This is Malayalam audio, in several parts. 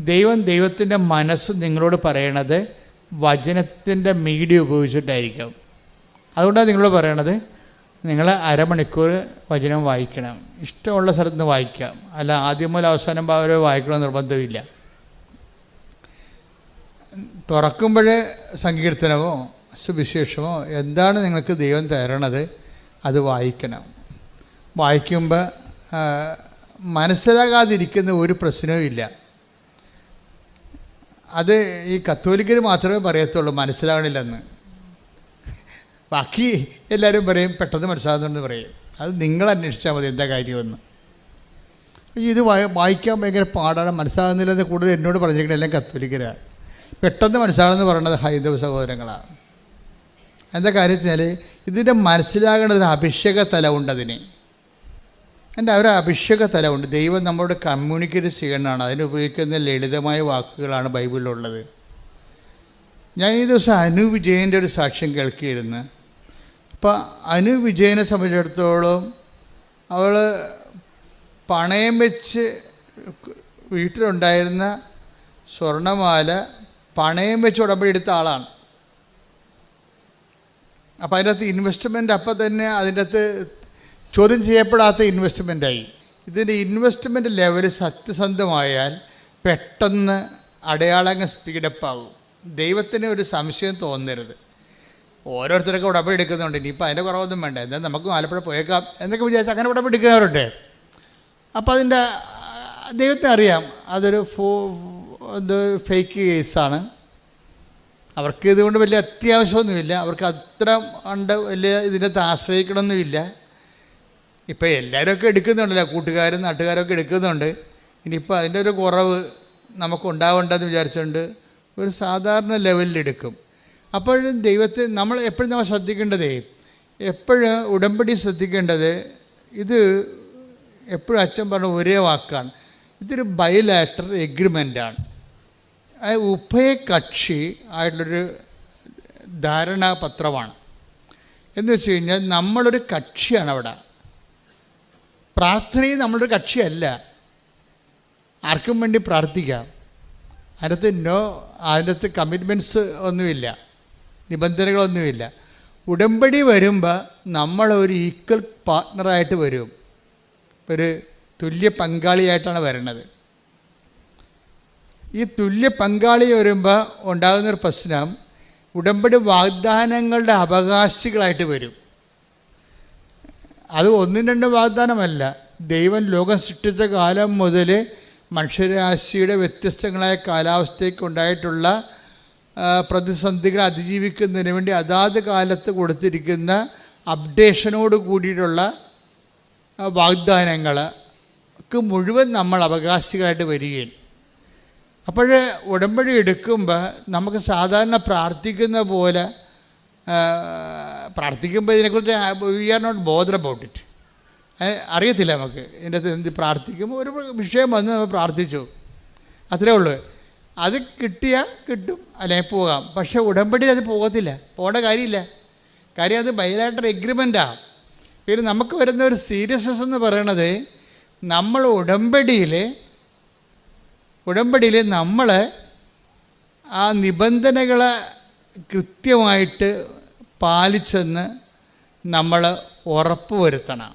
ദൈവത്തിൻ്റെ മനസ്സ് നിങ്ങളോട് പറയണത് വചനത്തിൻ്റെ മീഡിയ ഉപയോഗിച്ചിട്ടായിരിക്കും. അതുകൊണ്ടാണ് നിങ്ങളോട് പറയണത് നിങ്ങൾ അരമണിക്കൂർ വചനം വായിക്കണം. ഇഷ്ടമുള്ള സ്ഥലത്ത് നിന്ന് വായിക്കാം, അല്ല ആദ്യം മുതൽ അവസാനം വരെ വായിക്കണമെന്ന് നിർബന്ധമില്ല. തുറക്കുമ്പോൾ സങ്കീർത്തനമോ സുവിശേഷമോ എന്താണ് നിങ്ങൾക്ക് ദൈവം തരണത് അത് വായിക്കണം. വായിക്കുമ്പോൾ മനസ്സിലാകാതിരിക്കുന്ന ഒരു പ്രശ്നവും ഇല്ല. അത് ഈ കത്തോലിക്കർ മാത്രമേ പറയത്തുള്ളൂ മനസ്സിലാകണില്ലെന്ന്. ബാക്കി എല്ലാവരും പറയും പെട്ടെന്ന് മനസ്സിലാകുന്നുണ്ടെന്ന് പറയും. അത് നിങ്ങൾ അന്വേഷിച്ചാൽ മതി എന്താ കാര്യമെന്ന്. ഇത് വായിക്കാൻ ഭയങ്കര പാടാണ്, മനസ്സിലാകുന്നില്ലെന്ന് കൂടുതൽ എന്നോട് പറഞ്ഞിരിക്കുന്നത് എല്ലാം കത്തോലിക്കരാണ്. പെട്ടെന്ന് മനസ്സിലാകുമെന്ന് പറയുന്നത് ഹൈന്ദവ സഹോദരങ്ങളാണ്. എന്താ കാര്യത്തിനാൽ ഇതിൻ്റെ മനസ്സിലാകേണ്ടതൊരു അഭിഷേക തലമുണ്ട്. അതിന് ഒരു അഭിഷേക തലമുണ്ട്. ദൈവം നമ്മളോട് കമ്മ്യൂണിക്കേറ്റ് ചെയ്യണമാണ്. അതിനുപയോഗിക്കുന്ന ലളിതമായ വാക്കുകളാണ് ബൈബിളിലുള്ളത്. ഞാൻ ഈ ദിവസം അനു വിജയൻ്റെ ഒരു സാക്ഷ്യം കേൾക്കിയിരുന്നു. അപ്പോൾ അനു വിജയനെ സംബന്ധിച്ചിടത്തോളം അവൾ പണയം വെച്ച് വീട്ടിലുണ്ടായിരുന്ന സ്വർണ്ണമാല പണയം വെച്ച് ഉടമ്പടി എടുത്ത ആളാണ്. അപ്പോൾ അതിൻ്റെ അകത്ത് ഇൻവെസ്റ്റ്മെൻറ്റ് അപ്പം തന്നെ അതിൻ്റെ അകത്ത് ചോദ്യം ചെയ്യപ്പെടാത്ത ഇൻവെസ്റ്റ്മെൻറ്റായി. ഇതിൻ്റെ ഇൻവെസ്റ്റ്മെൻറ്റ് ലെവൽ സത്യസന്ധമായാൽ പെട്ടെന്ന് അടയാളങ്ങൾ സ്പീഡപ്പാകും. ദൈവത്തിന് ഒരു സംശയം തോന്നരുത്. ഓരോരുത്തരൊക്കെ ഉടമ്പടി എടുക്കുന്നുണ്ട്, ഇനിയിപ്പോൾ അതിൻ്റെ കുറവൊന്നും വേണ്ട, എന്നാൽ നമുക്ക് ആലപ്പുഴ പോയേക്കാം എന്നൊക്കെ വിചാരിച്ച് അങ്ങനെ ഉടമ്പടി എടുക്കുന്നവരുണ്ട്. അപ്പോൾ അതിൻ്റെ ദൈവത്തിന് അറിയാം അതൊരു ഫേക്ക് കേസാണ്. അവർക്ക് ഇതുകൊണ്ട് വലിയ അത്യാവശ്യമൊന്നുമില്ല, അവർക്ക് അത്ര ഉണ്ട് വലിയ ഇതിനകത്ത് ആശ്രയിക്കണമെന്നുമില്ല. ഇപ്പോൾ എല്ലാവരുമൊക്കെ എടുക്കുന്നുണ്ടല്ലോ, കൂട്ടുകാരും നാട്ടുകാരൊക്കെ എടുക്കുന്നുണ്ട്. ഇനിയിപ്പോൾ അതിൻ്റെ ഒരു കുറവ് നമുക്കുണ്ടാവേണ്ടെന്ന് വിചാരിച്ചുകൊണ്ട് ഒരു സാധാരണ ലെവലിലെടുക്കും. അപ്പോഴും ദൈവത്തെ നമ്മൾ ശ്രദ്ധിക്കേണ്ടതേ, എപ്പോഴും ഉടമ്പടി ശ്രദ്ധിക്കേണ്ടത് ഇത് എപ്പോഴും അച്ഛൻ പറഞ്ഞ ഒരേ വാക്കാണ്, ഇതൊരു ബൈലാറ്ററൽ എഗ്രിമെൻ്റാണ്. ഉഭയകക്ഷി ആയിട്ടുള്ളൊരു ധാരണാപത്രമാണ്. എന്ന് വെച്ച് കഴിഞ്ഞാൽ നമ്മളൊരു കക്ഷിയാണ് അവിടെ. പ്രാർത്ഥനയും നമ്മളൊരു കക്ഷിയല്ല. ആർക്കും വേണ്ടി പ്രാർത്ഥിക്കാം. അതിനകത്ത് കമ്മിറ്റ്മെൻറ്റ്സ് ഒന്നുമില്ല, നിബന്ധനകളൊന്നുമില്ല. ഉടമ്പടി വരുമ്പോൾ നമ്മളൊരു ഈക്വൽ പാർട്ട്ണറായിട്ട് വരും, ഒരു തുല്യ പങ്കാളിയായിട്ടാണ് വരണത്. ഈ തുല്യ പങ്കാളി വരുമ്പോൾ ഉണ്ടാകുന്നൊരു പ്രശ്നം, ഉടമ്പടി വാഗ്ദാനങ്ങളുടെ അവകാശികളായിട്ട് വരും. അത് ഒന്നും രണ്ടും വാഗ്ദാനമല്ല. ദൈവം ലോകം സൃഷ്ടിച്ച കാലം മുതൽ മനുഷ്യരാശിയുടെ വ്യത്യസ്തങ്ങളായ കാലാവസ്ഥയ്ക്കുണ്ടായിട്ടുള്ള പ്രതിസന്ധികളെ അതിജീവിക്കുന്നതിന് വേണ്ടി അതാത് കാലത്ത് കൊടുത്തിരിക്കുന്ന അപ്ഡേഷനോട് കൂടിയിട്ടുള്ള വാഗ്ദാനങ്ങൾക്ക് മുഴുവൻ നമ്മൾ അവകാശികളായിട്ട് വരികയാണ്. അപ്പോൾ ഉടമ്പടി എടുക്കുമ്പോൾ നമുക്ക് സാധാരണ പ്രാർത്ഥിക്കുന്ന പോലെ പ്രാർത്ഥിക്കുമ്പോൾ ഇതിനെക്കുറിച്ച് we are not bother about it. അറിയത്തില്ല നമുക്ക് ഇതിൻ്റെ അകത്ത് എന്ത് പ്രാർത്ഥിക്കുമ്പോൾ ഒരു വിഷയം വന്ന് നമ്മൾ പ്രാർത്ഥിച്ചു, അത്രേ ഉള്ളൂ. അത് കിട്ടിയാൽ കിട്ടും, അല്ലെങ്കിൽ പോകാം. പക്ഷേ ഉടമ്പടി അത് പോകത്തില്ല, പോകേണ്ട കാര്യമില്ല. കാര്യം അത് ബൈലാറ്ററൽ എഗ്രിമെൻറ്റാണ്. പിന്നെ നമുക്ക് വരുന്ന ഒരു സീരിയസ്നെസ് എന്ന് പറയണത്, നമ്മൾ ഉടമ്പടിയിൽ നമ്മൾ ആ നിബന്ധനകളെ കൃത്യമായിട്ട് പാലിച്ചെന്ന് നമ്മൾ ഉറപ്പ് വരുത്തണം.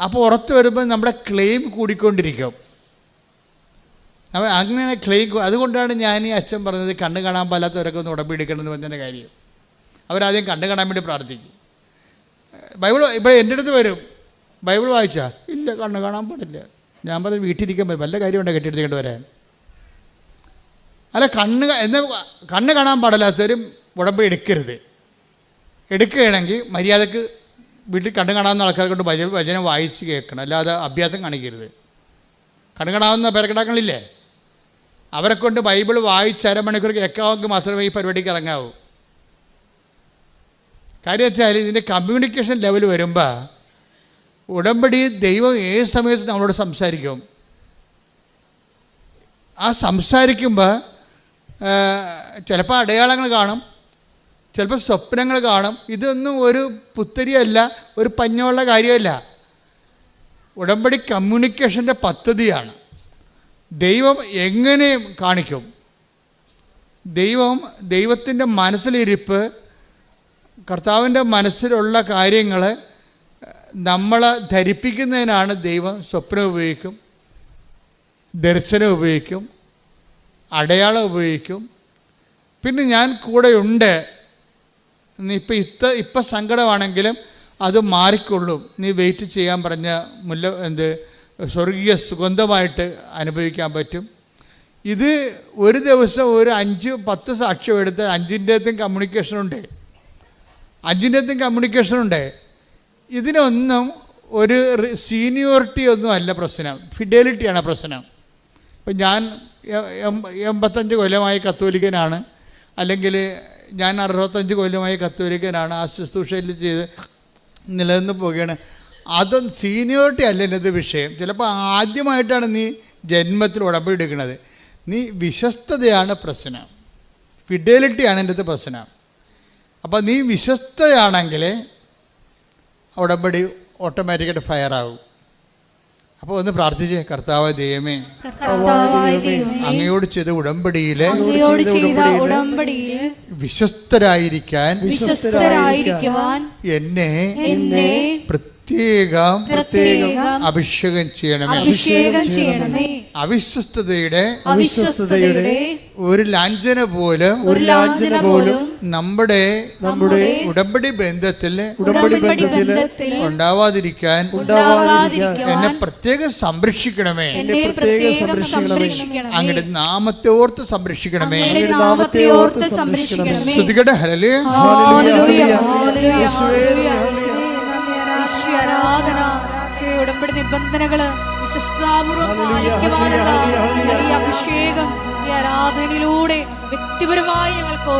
അപ്പോൾ ഉറപ്പ് വരുമ്പോൾ നമ്മുടെ ക്ലെയിം കൂടിക്കൊണ്ടിരിക്കും. അങ്ങനെ ക്ലെയിം. അതുകൊണ്ടാണ് ഞാൻ ഈ അച്ഛൻ പറഞ്ഞത് കണ്ണ് കാണാൻ പാലാത്തവരൊക്കെ ഒന്ന് ഉടമ്പടി എടുക്കണമെന്ന് പറഞ്ഞതിൻ്റെ കാര്യം. അവരാദ്യം കണ്ണ് കാണാൻ വേണ്ടി പ്രാർത്ഥിക്കും. ബൈബിൾ ഇപ്പോൾ എൻ്റെ അടുത്ത് വരും, ബൈബിൾ വായിച്ചാ ഇല്ല കണ്ണ് കാണാൻ പാടില്ല. ഞാൻ പറഞ്ഞ് വീട്ടിലിരിക്കാൻ പറ്റും, വല്ല കാര്യമുണ്ടോ കെട്ടിയെടുത്തിട്ട് വരാൻ. അല്ല കണ്ണ് കാണാൻ പാടില്ലാത്തവരും ഉടമ്പടി എടുക്കരുത്. എടുക്കുകയാണെങ്കിൽ മര്യാദക്ക് വീട്ടിൽ കണ്ണ് കാണാവുന്ന ആൾക്കാരെ കൊണ്ട് വചനം വായിച്ച് കേൾക്കണം, അല്ലാതെ അഭ്യാസം കാണിക്കരുത്. കണ്ണ് കാണാവുന്ന പേരക്കിടാക്കളില്ലേ, അവരെ കൊണ്ട് ബൈബിൾ വായിച്ച് അരമണിക്കൂർ കേൾക്കാമെങ്കിൽ മാത്രമേ ഈ പരിപാടിക്ക് ഇറങ്ങാവൂ. കാര്യം വെച്ചാൽ ഇതിൻ്റെ കമ്മ്യൂണിക്കേഷൻ ലെവൽ വരുമ്പോൾ ഉടമ്പടി ദൈവം ഏത് സമയത്ത് നമ്മളോട് സംസാരിക്കും. ആ സംസാരിക്കുമ്പോൾ ചിലപ്പോൾ അടയാളങ്ങൾ കാണും, ചിലപ്പോൾ സ്വപ്നങ്ങൾ കാണും. ഇതൊന്നും ഒരു പുത്തരിയല്ല, ഒരു പഞ്ഞമുള്ള കാര്യമല്ല. ഉടമ്പടി കമ്മ്യൂണിക്കേഷൻ്റെ പദ്ധതിയാണ്. ദൈവം എങ്ങനെ കാണിക്കും? ദൈവത്തിൻ്റെ മനസ്സിലിരിപ്പ്, കർത്താവിൻ്റെ മനസ്സിലുള്ള കാര്യങ്ങൾ നമ്മളെ ധരിപ്പിക്കുന്നതിനാണ് ദൈവം സ്വപ്നം ഉപയോഗിക്കും, ദർശനം ഉപയോഗിക്കും, അടയാളം ഉപയോഗിക്കും. പിന്നെ ഞാൻ കൂടെയുണ്ട്, നീ ഇപ്പം സങ്കടമാണെങ്കിലും അത് മാറിക്കൊള്ളും, നീ വെയിറ്റ് ചെയ്യാൻ പറഞ്ഞ സ്വർഗീയ സുഗന്ധമായിട്ട് അനുഭവിക്കാൻ പറ്റും. ഇത് ഒരു ദിവസം ഒരു 5-10 സാക്ഷ്യം എടുത്ത് 5-ൻ്റെത്തും കമ്മ്യൂണിക്കേഷനുണ്ട്. ഇതിനൊന്നും ഒരു സീനിയോറിറ്റി ഒന്നും അല്ല പ്രശ്നം, ഫിഡലിറ്റിയാണ് പ്രശ്നം. ഇപ്പം ഞാൻ 85 കൊല്ലമായി കത്തോലിക്കനാണ്, അല്ലെങ്കിൽ ഞാൻ 65 കൊല്ലമായി കത്തോലിക്കനാണ്, ആ ശുശ്രൂഷയിൽ ചെയ്ത് നിലനിന്ന് പോവുകയാണ്. അതൊന്നും സീനിയോറിറ്റി അല്ല എൻ്റെ വിഷയം. ചിലപ്പോൾ ആദ്യമായിട്ടാണ് നീ ജന്മത്തിൽ ഉടമ്പടി എടുക്കുന്നത്. നീ വിശ്വസ്തതയാണ് പ്രശ്നം, ഫിഡലിറ്റിയാണ് എൻ്റെ പ്രശ്നം. അപ്പോൾ നീ വിശ്വസ്തയാണെങ്കിൽ ഉടമ്പടി ഓട്ടോമാറ്റിക്കായിട്ട് ഫയറാകും. അപ്പോൾ ഒന്ന് പ്രാർത്ഥിച്ചേ, കർത്താവായ ദൈവമേ, അങ്ങയോട് ചെയ്ത ഉടമ്പടിയിലെ വിശ്വസ്തരായിരിക്കാൻ എന്നെ പ്രത്യേകം അഭിഷേകം ചെയ്യണമേ. അവിശ്വസ്തതയുടെ ഒരു ലാഞ്ചന പോലും നമ്മുടെ ഉടമ്പടി ബന്ധത്തിൽ ഉണ്ടാവാതിരിക്കാൻ എന്നെ പ്രത്യേകം സംരക്ഷിക്കണമേ. അങ്ങയുടെ നാമത്തെ ഓർത്ത് സംരക്ഷിക്കണമേ. സ്തുതിക്കട്ടെ. ഹല്ലേലൂയ. ആരാധന. ഉടമ്പടി നിബന്ധനകള് വിശ്വസ്താപൂർവം പാലിക്കുവാനുള്ള ഈ അഭിഷേകം ഈ ആരാധനയിലൂടെ വ്യക്തിപരമായി ഞങ്ങൾക്ക്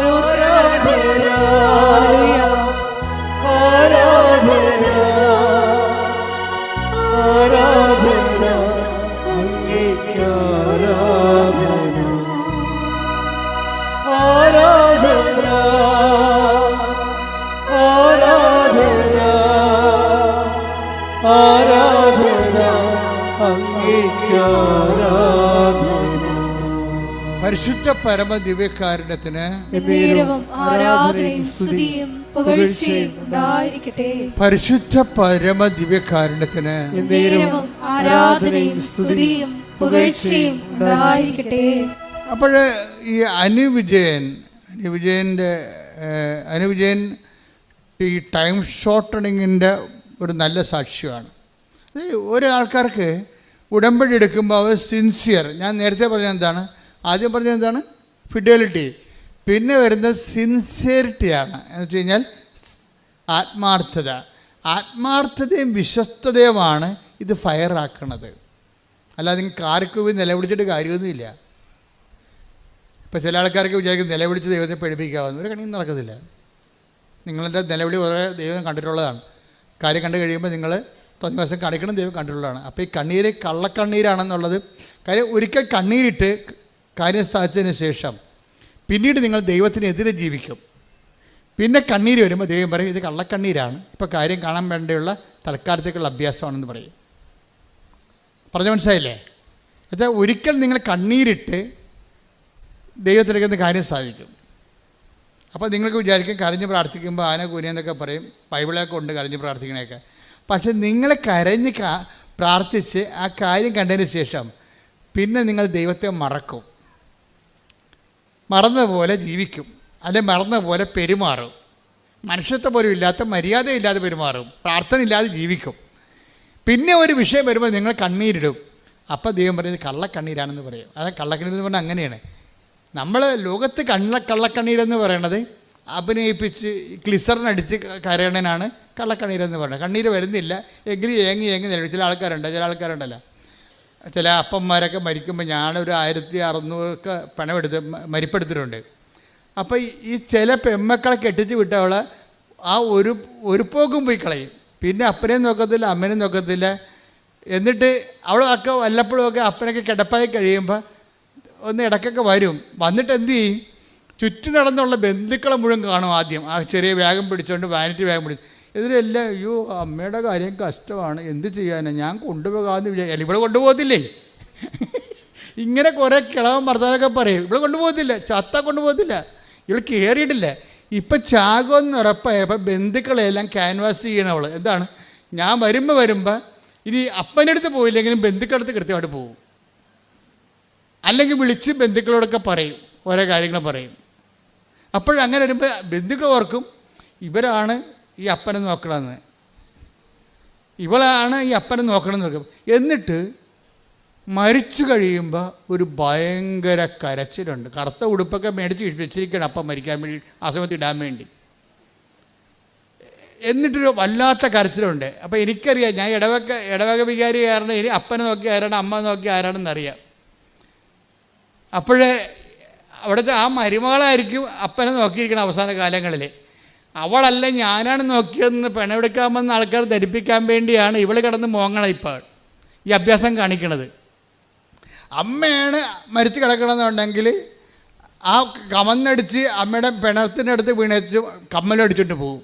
പരിശുദ്ധ പരമ ദിവ്യകാരുണ്യത്തിന് ആരാധനയും സ്തുതിയും പുകഴ്ചയും ഉണ്ടായിരിക്കട്ടെ. പരിശുദ്ധ പരമ ദിവ്യകാരുണ്യത്തിന് ആരാധനയും സ്തുതിയും പുകഴ്ചയും ഉണ്ടായിരിക്കട്ടെ. അപ്പോൾ ഈ അനുവിജയൻ ഈ ടൈം ഷോർട്ടണിങ്ങിൻ്റെ ഒരു നല്ല സാക്ഷ്യമാണ്. ഒരാൾക്കാർക്ക് ഉടമ്പടി എടുക്കുമ്പോൾ അവർ സിൻസിയർ, ഞാൻ നേരത്തെ ആദ്യം പറഞ്ഞത് എന്താണ്? ഫിഡലിറ്റി. പിന്നെ വരുന്നത് സിൻസിയറിറ്റിയാണ്. എന്ന് വെച്ച് കഴിഞ്ഞാൽ ആത്മാർത്ഥതയും വിശ്വസ്തതയുമാണ് ഇത് ഫയറാക്കണത്. അല്ലാതെ നിങ്ങൾക്ക് ആർക്കും നിലവിളിച്ചിട്ട് കാര്യമൊന്നുമില്ല. ഇപ്പോൾ ചില ആൾക്കാർക്ക് വിചാരിക്കും നിലവിളിച്ച് ദൈവത്തെ പഠിപ്പിക്കാവുന്ന ഒരു കണിയും നടക്കത്തില്ല. നിങ്ങളുടെ നിലവിളി കുറേ ദൈവം കണ്ടിട്ടുള്ളതാണ്. കാര്യം കണ്ടു കഴിയുമ്പോൾ നിങ്ങൾ തൊന്ന ദിവസം കാണിക്കണം, ദൈവം കണ്ടിട്ടുള്ളതാണ്. അപ്പോൾ ഈ കണ്ണീര് കള്ളക്കണ്ണീരാണെന്നുള്ളത് കാര്യം. ഒരിക്കൽ കണ്ണീരിട്ട് കാര്യം സാധിച്ചതിന് ശേഷം പിന്നീട് നിങ്ങൾ ദൈവത്തിനെതിരെ ജീവിക്കും. പിന്നെ കണ്ണീര് വരുമ്പോൾ ദൈവം പറയും ഇത് കള്ളക്കണ്ണീരാണ്, ഇപ്പോൾ കാര്യം കാണാൻ വേണ്ടിയുള്ള തൽക്കാലത്തേക്കുള്ള അഭ്യാസമാണെന്ന് പറയും. പറഞ്ഞ മനസ്സിലായില്ലേ? എന്നുവെച്ചാൽ ഒരിക്കൽ നിങ്ങൾ കണ്ണീരിട്ട് ദൈവത്തിലേക്ക് കാര്യം സാധിക്കും. അപ്പോൾ നിങ്ങൾക്ക് വിചാരിക്കും കരഞ്ഞ് പ്രാർത്ഥിക്കുമ്പോൾ ആന കൂനിയെന്നൊക്കെ പറയും, ബൈബിളൊക്കെ ഉണ്ട് കരഞ്ഞ് പ്രാർത്ഥിക്കണേക്കെ. പക്ഷെ നിങ്ങൾ കരഞ്ഞ് പ്രാർത്ഥിച്ച് ആ കാര്യം കണ്ടതിന് ശേഷം പിന്നെ നിങ്ങൾ ദൈവത്തെ മറക്കും, മറന്നപോലെ ജീവിക്കും, അല്ലെ മറന്ന പോലെ പെരുമാറും, മനുഷ്യത്വം പോലും ഇല്ലാത്ത മര്യാദയില്ലാതെ പെരുമാറും, പ്രാർത്ഥന ഇല്ലാതെ ജീവിക്കും. പിന്നെ ഒരു വിഷയം വരുമ്പോൾ നിങ്ങൾ കണ്ണീരിടും. അപ്പോൾ ദൈവം പറയുന്നത് കള്ളക്കണ്ണീരാണെന്ന് പറയും. അതായത് കള്ളക്കണ്ണീരെന്ന് പറഞ്ഞാൽ അങ്ങനെയാണ്. നമ്മൾ ലോകത്ത് കള്ളക്കണ്ണീരെന്ന് പറയണത് അഭിനയിപ്പിച്ച് ഗ്ലിസറിനടിച്ച് കരയണനാണ് കള്ളക്കണ്ണീരെന്ന് പറയുന്നത്. കണ്ണീര് വരുന്നില്ല എങ്കിലും ഏങ്ങി നിലവിൽ ചില ആൾക്കാരുണ്ടല്ലോ. ചില അപ്പന്മാരൊക്കെ മരിക്കുമ്പോൾ ഞാനൊരു 1600 മരിപ്പെടുത്തിട്ടുണ്ട്. അപ്പോൾ ഈ ചില പെമ്മക്കളെ കെട്ടിച്ച് വിട്ടവളെ ആ ഒരു പോക്കും പോയി കളയും. പിന്നെ അപ്പനെയും നോക്കത്തില്ല, അമ്മനെയും നോക്കത്തില്ല. എന്നിട്ട് അവളൊക്കെ വല്ലപ്പോഴുമൊക്കെ അപ്പനൊക്കെ കിടപ്പായി കഴിയുമ്പോൾ ഒന്ന് ഇടയ്ക്കൊക്കെ വരും. വന്നിട്ട് എന്ത് ചെയ്യും? ചുറ്റും നടന്നുള്ള ബന്ധുക്കളെ മുഴുവൻ കാണും. ആദ്യം ആ ചെറിയ ബാഗും പിടിച്ചുകൊണ്ട് വാനിറ്റി ബാഗും പിടിച്ചു. ഇതിലെല്ലാം അയ്യോ അമ്മയുടെ കാര്യം കഷ്ടമാണ്, എന്ത് ചെയ്യാനാണ്, ഞാൻ കൊണ്ടുപോകാമെന്ന് വിചാരിക്കും. ഇവിടെ കൊണ്ടുപോകത്തില്ലേ? ഇങ്ങനെ കുറേ കിളവൻ ഭർത്താവൊക്കെ പറയും, ഇവിടെ കൊണ്ടുപോകത്തില്ല, ചത്ത കൊണ്ടുപോകത്തില്ല, ഇവൾ കയറിയിട്ടില്ല. ഇപ്പം ചാകുമെന്ന് ഉറപ്പായപ്പോൾ ബന്ധുക്കളെല്ലാം ക്യാൻവാസ് ചെയ്യണം അവൾ. എന്താണ്, ഞാൻ വരുമ്പോൾ ഇനി അപ്പൻ്റെ അടുത്ത് പോയില്ലെങ്കിലും ബന്ധുക്കളടുത്ത് കൃത്യമായിട്ട് പോകും. അല്ലെങ്കിൽ വിളിച്ച് ബന്ധുക്കളോടൊക്കെ പറയും, ഓരോ കാര്യങ്ങൾ പറയും. അപ്പോഴങ്ങനെ വരുമ്പോൾ ബന്ധുക്കൾ ഓർക്കും ഇവരാണ് ഈ അപ്പനെ നോക്കണമെന്ന്, ഇവളാണ് ഈ അപ്പനെ നോക്കണമെന്ന് നോക്കും. എന്നിട്ട് മരിച്ചു കഴിയുമ്പോൾ ഒരു ഭയങ്കര കരച്ചിലുണ്ട്. കറുത്ത ഉടുപ്പൊക്കെ മേടിച്ച് വെച്ചിരിക്കണം അപ്പം മരിക്കാൻ വേണ്ടി, ആ സമയത്ത് ഇടാൻ വേണ്ടി. എന്നിട്ടൊരു വല്ലാത്ത കരച്ചിലുണ്ട്. അപ്പോൾ എനിക്കറിയാം, ഞാൻ ഇടവക വികാരി കാരണം ഇനി അപ്പനെ നോക്കി ആരാണ് അമ്മ നോക്കി ആരാണെന്നറിയാം. അപ്പോഴേ അവിടുത്തെ ആ മരുമകളായിരിക്കും അപ്പനെ നോക്കിയിരിക്കണം അവസാന കാലങ്ങളിൽ. അവളല്ല ഞാനാണ് നോക്കിയതെന്ന് പിണമെടുക്കാമെന്ന് ആൾക്കാർ ധരിപ്പിക്കാൻ വേണ്ടിയാണ് ഇവൾ കിടന്ന് മോങ്ങണം ഇപ്പോൾ ഈ അഭ്യാസം കാണിക്കണത്. അമ്മയാണ് മരിച്ചു കിടക്കണമെന്നുണ്ടെങ്കിൽ ആ കമന്നടിച്ച് അമ്മയുടെ പിണത്തിനടുത്ത് വീണച്ച് കമ്മലടിച്ചിട്ട് പോകും.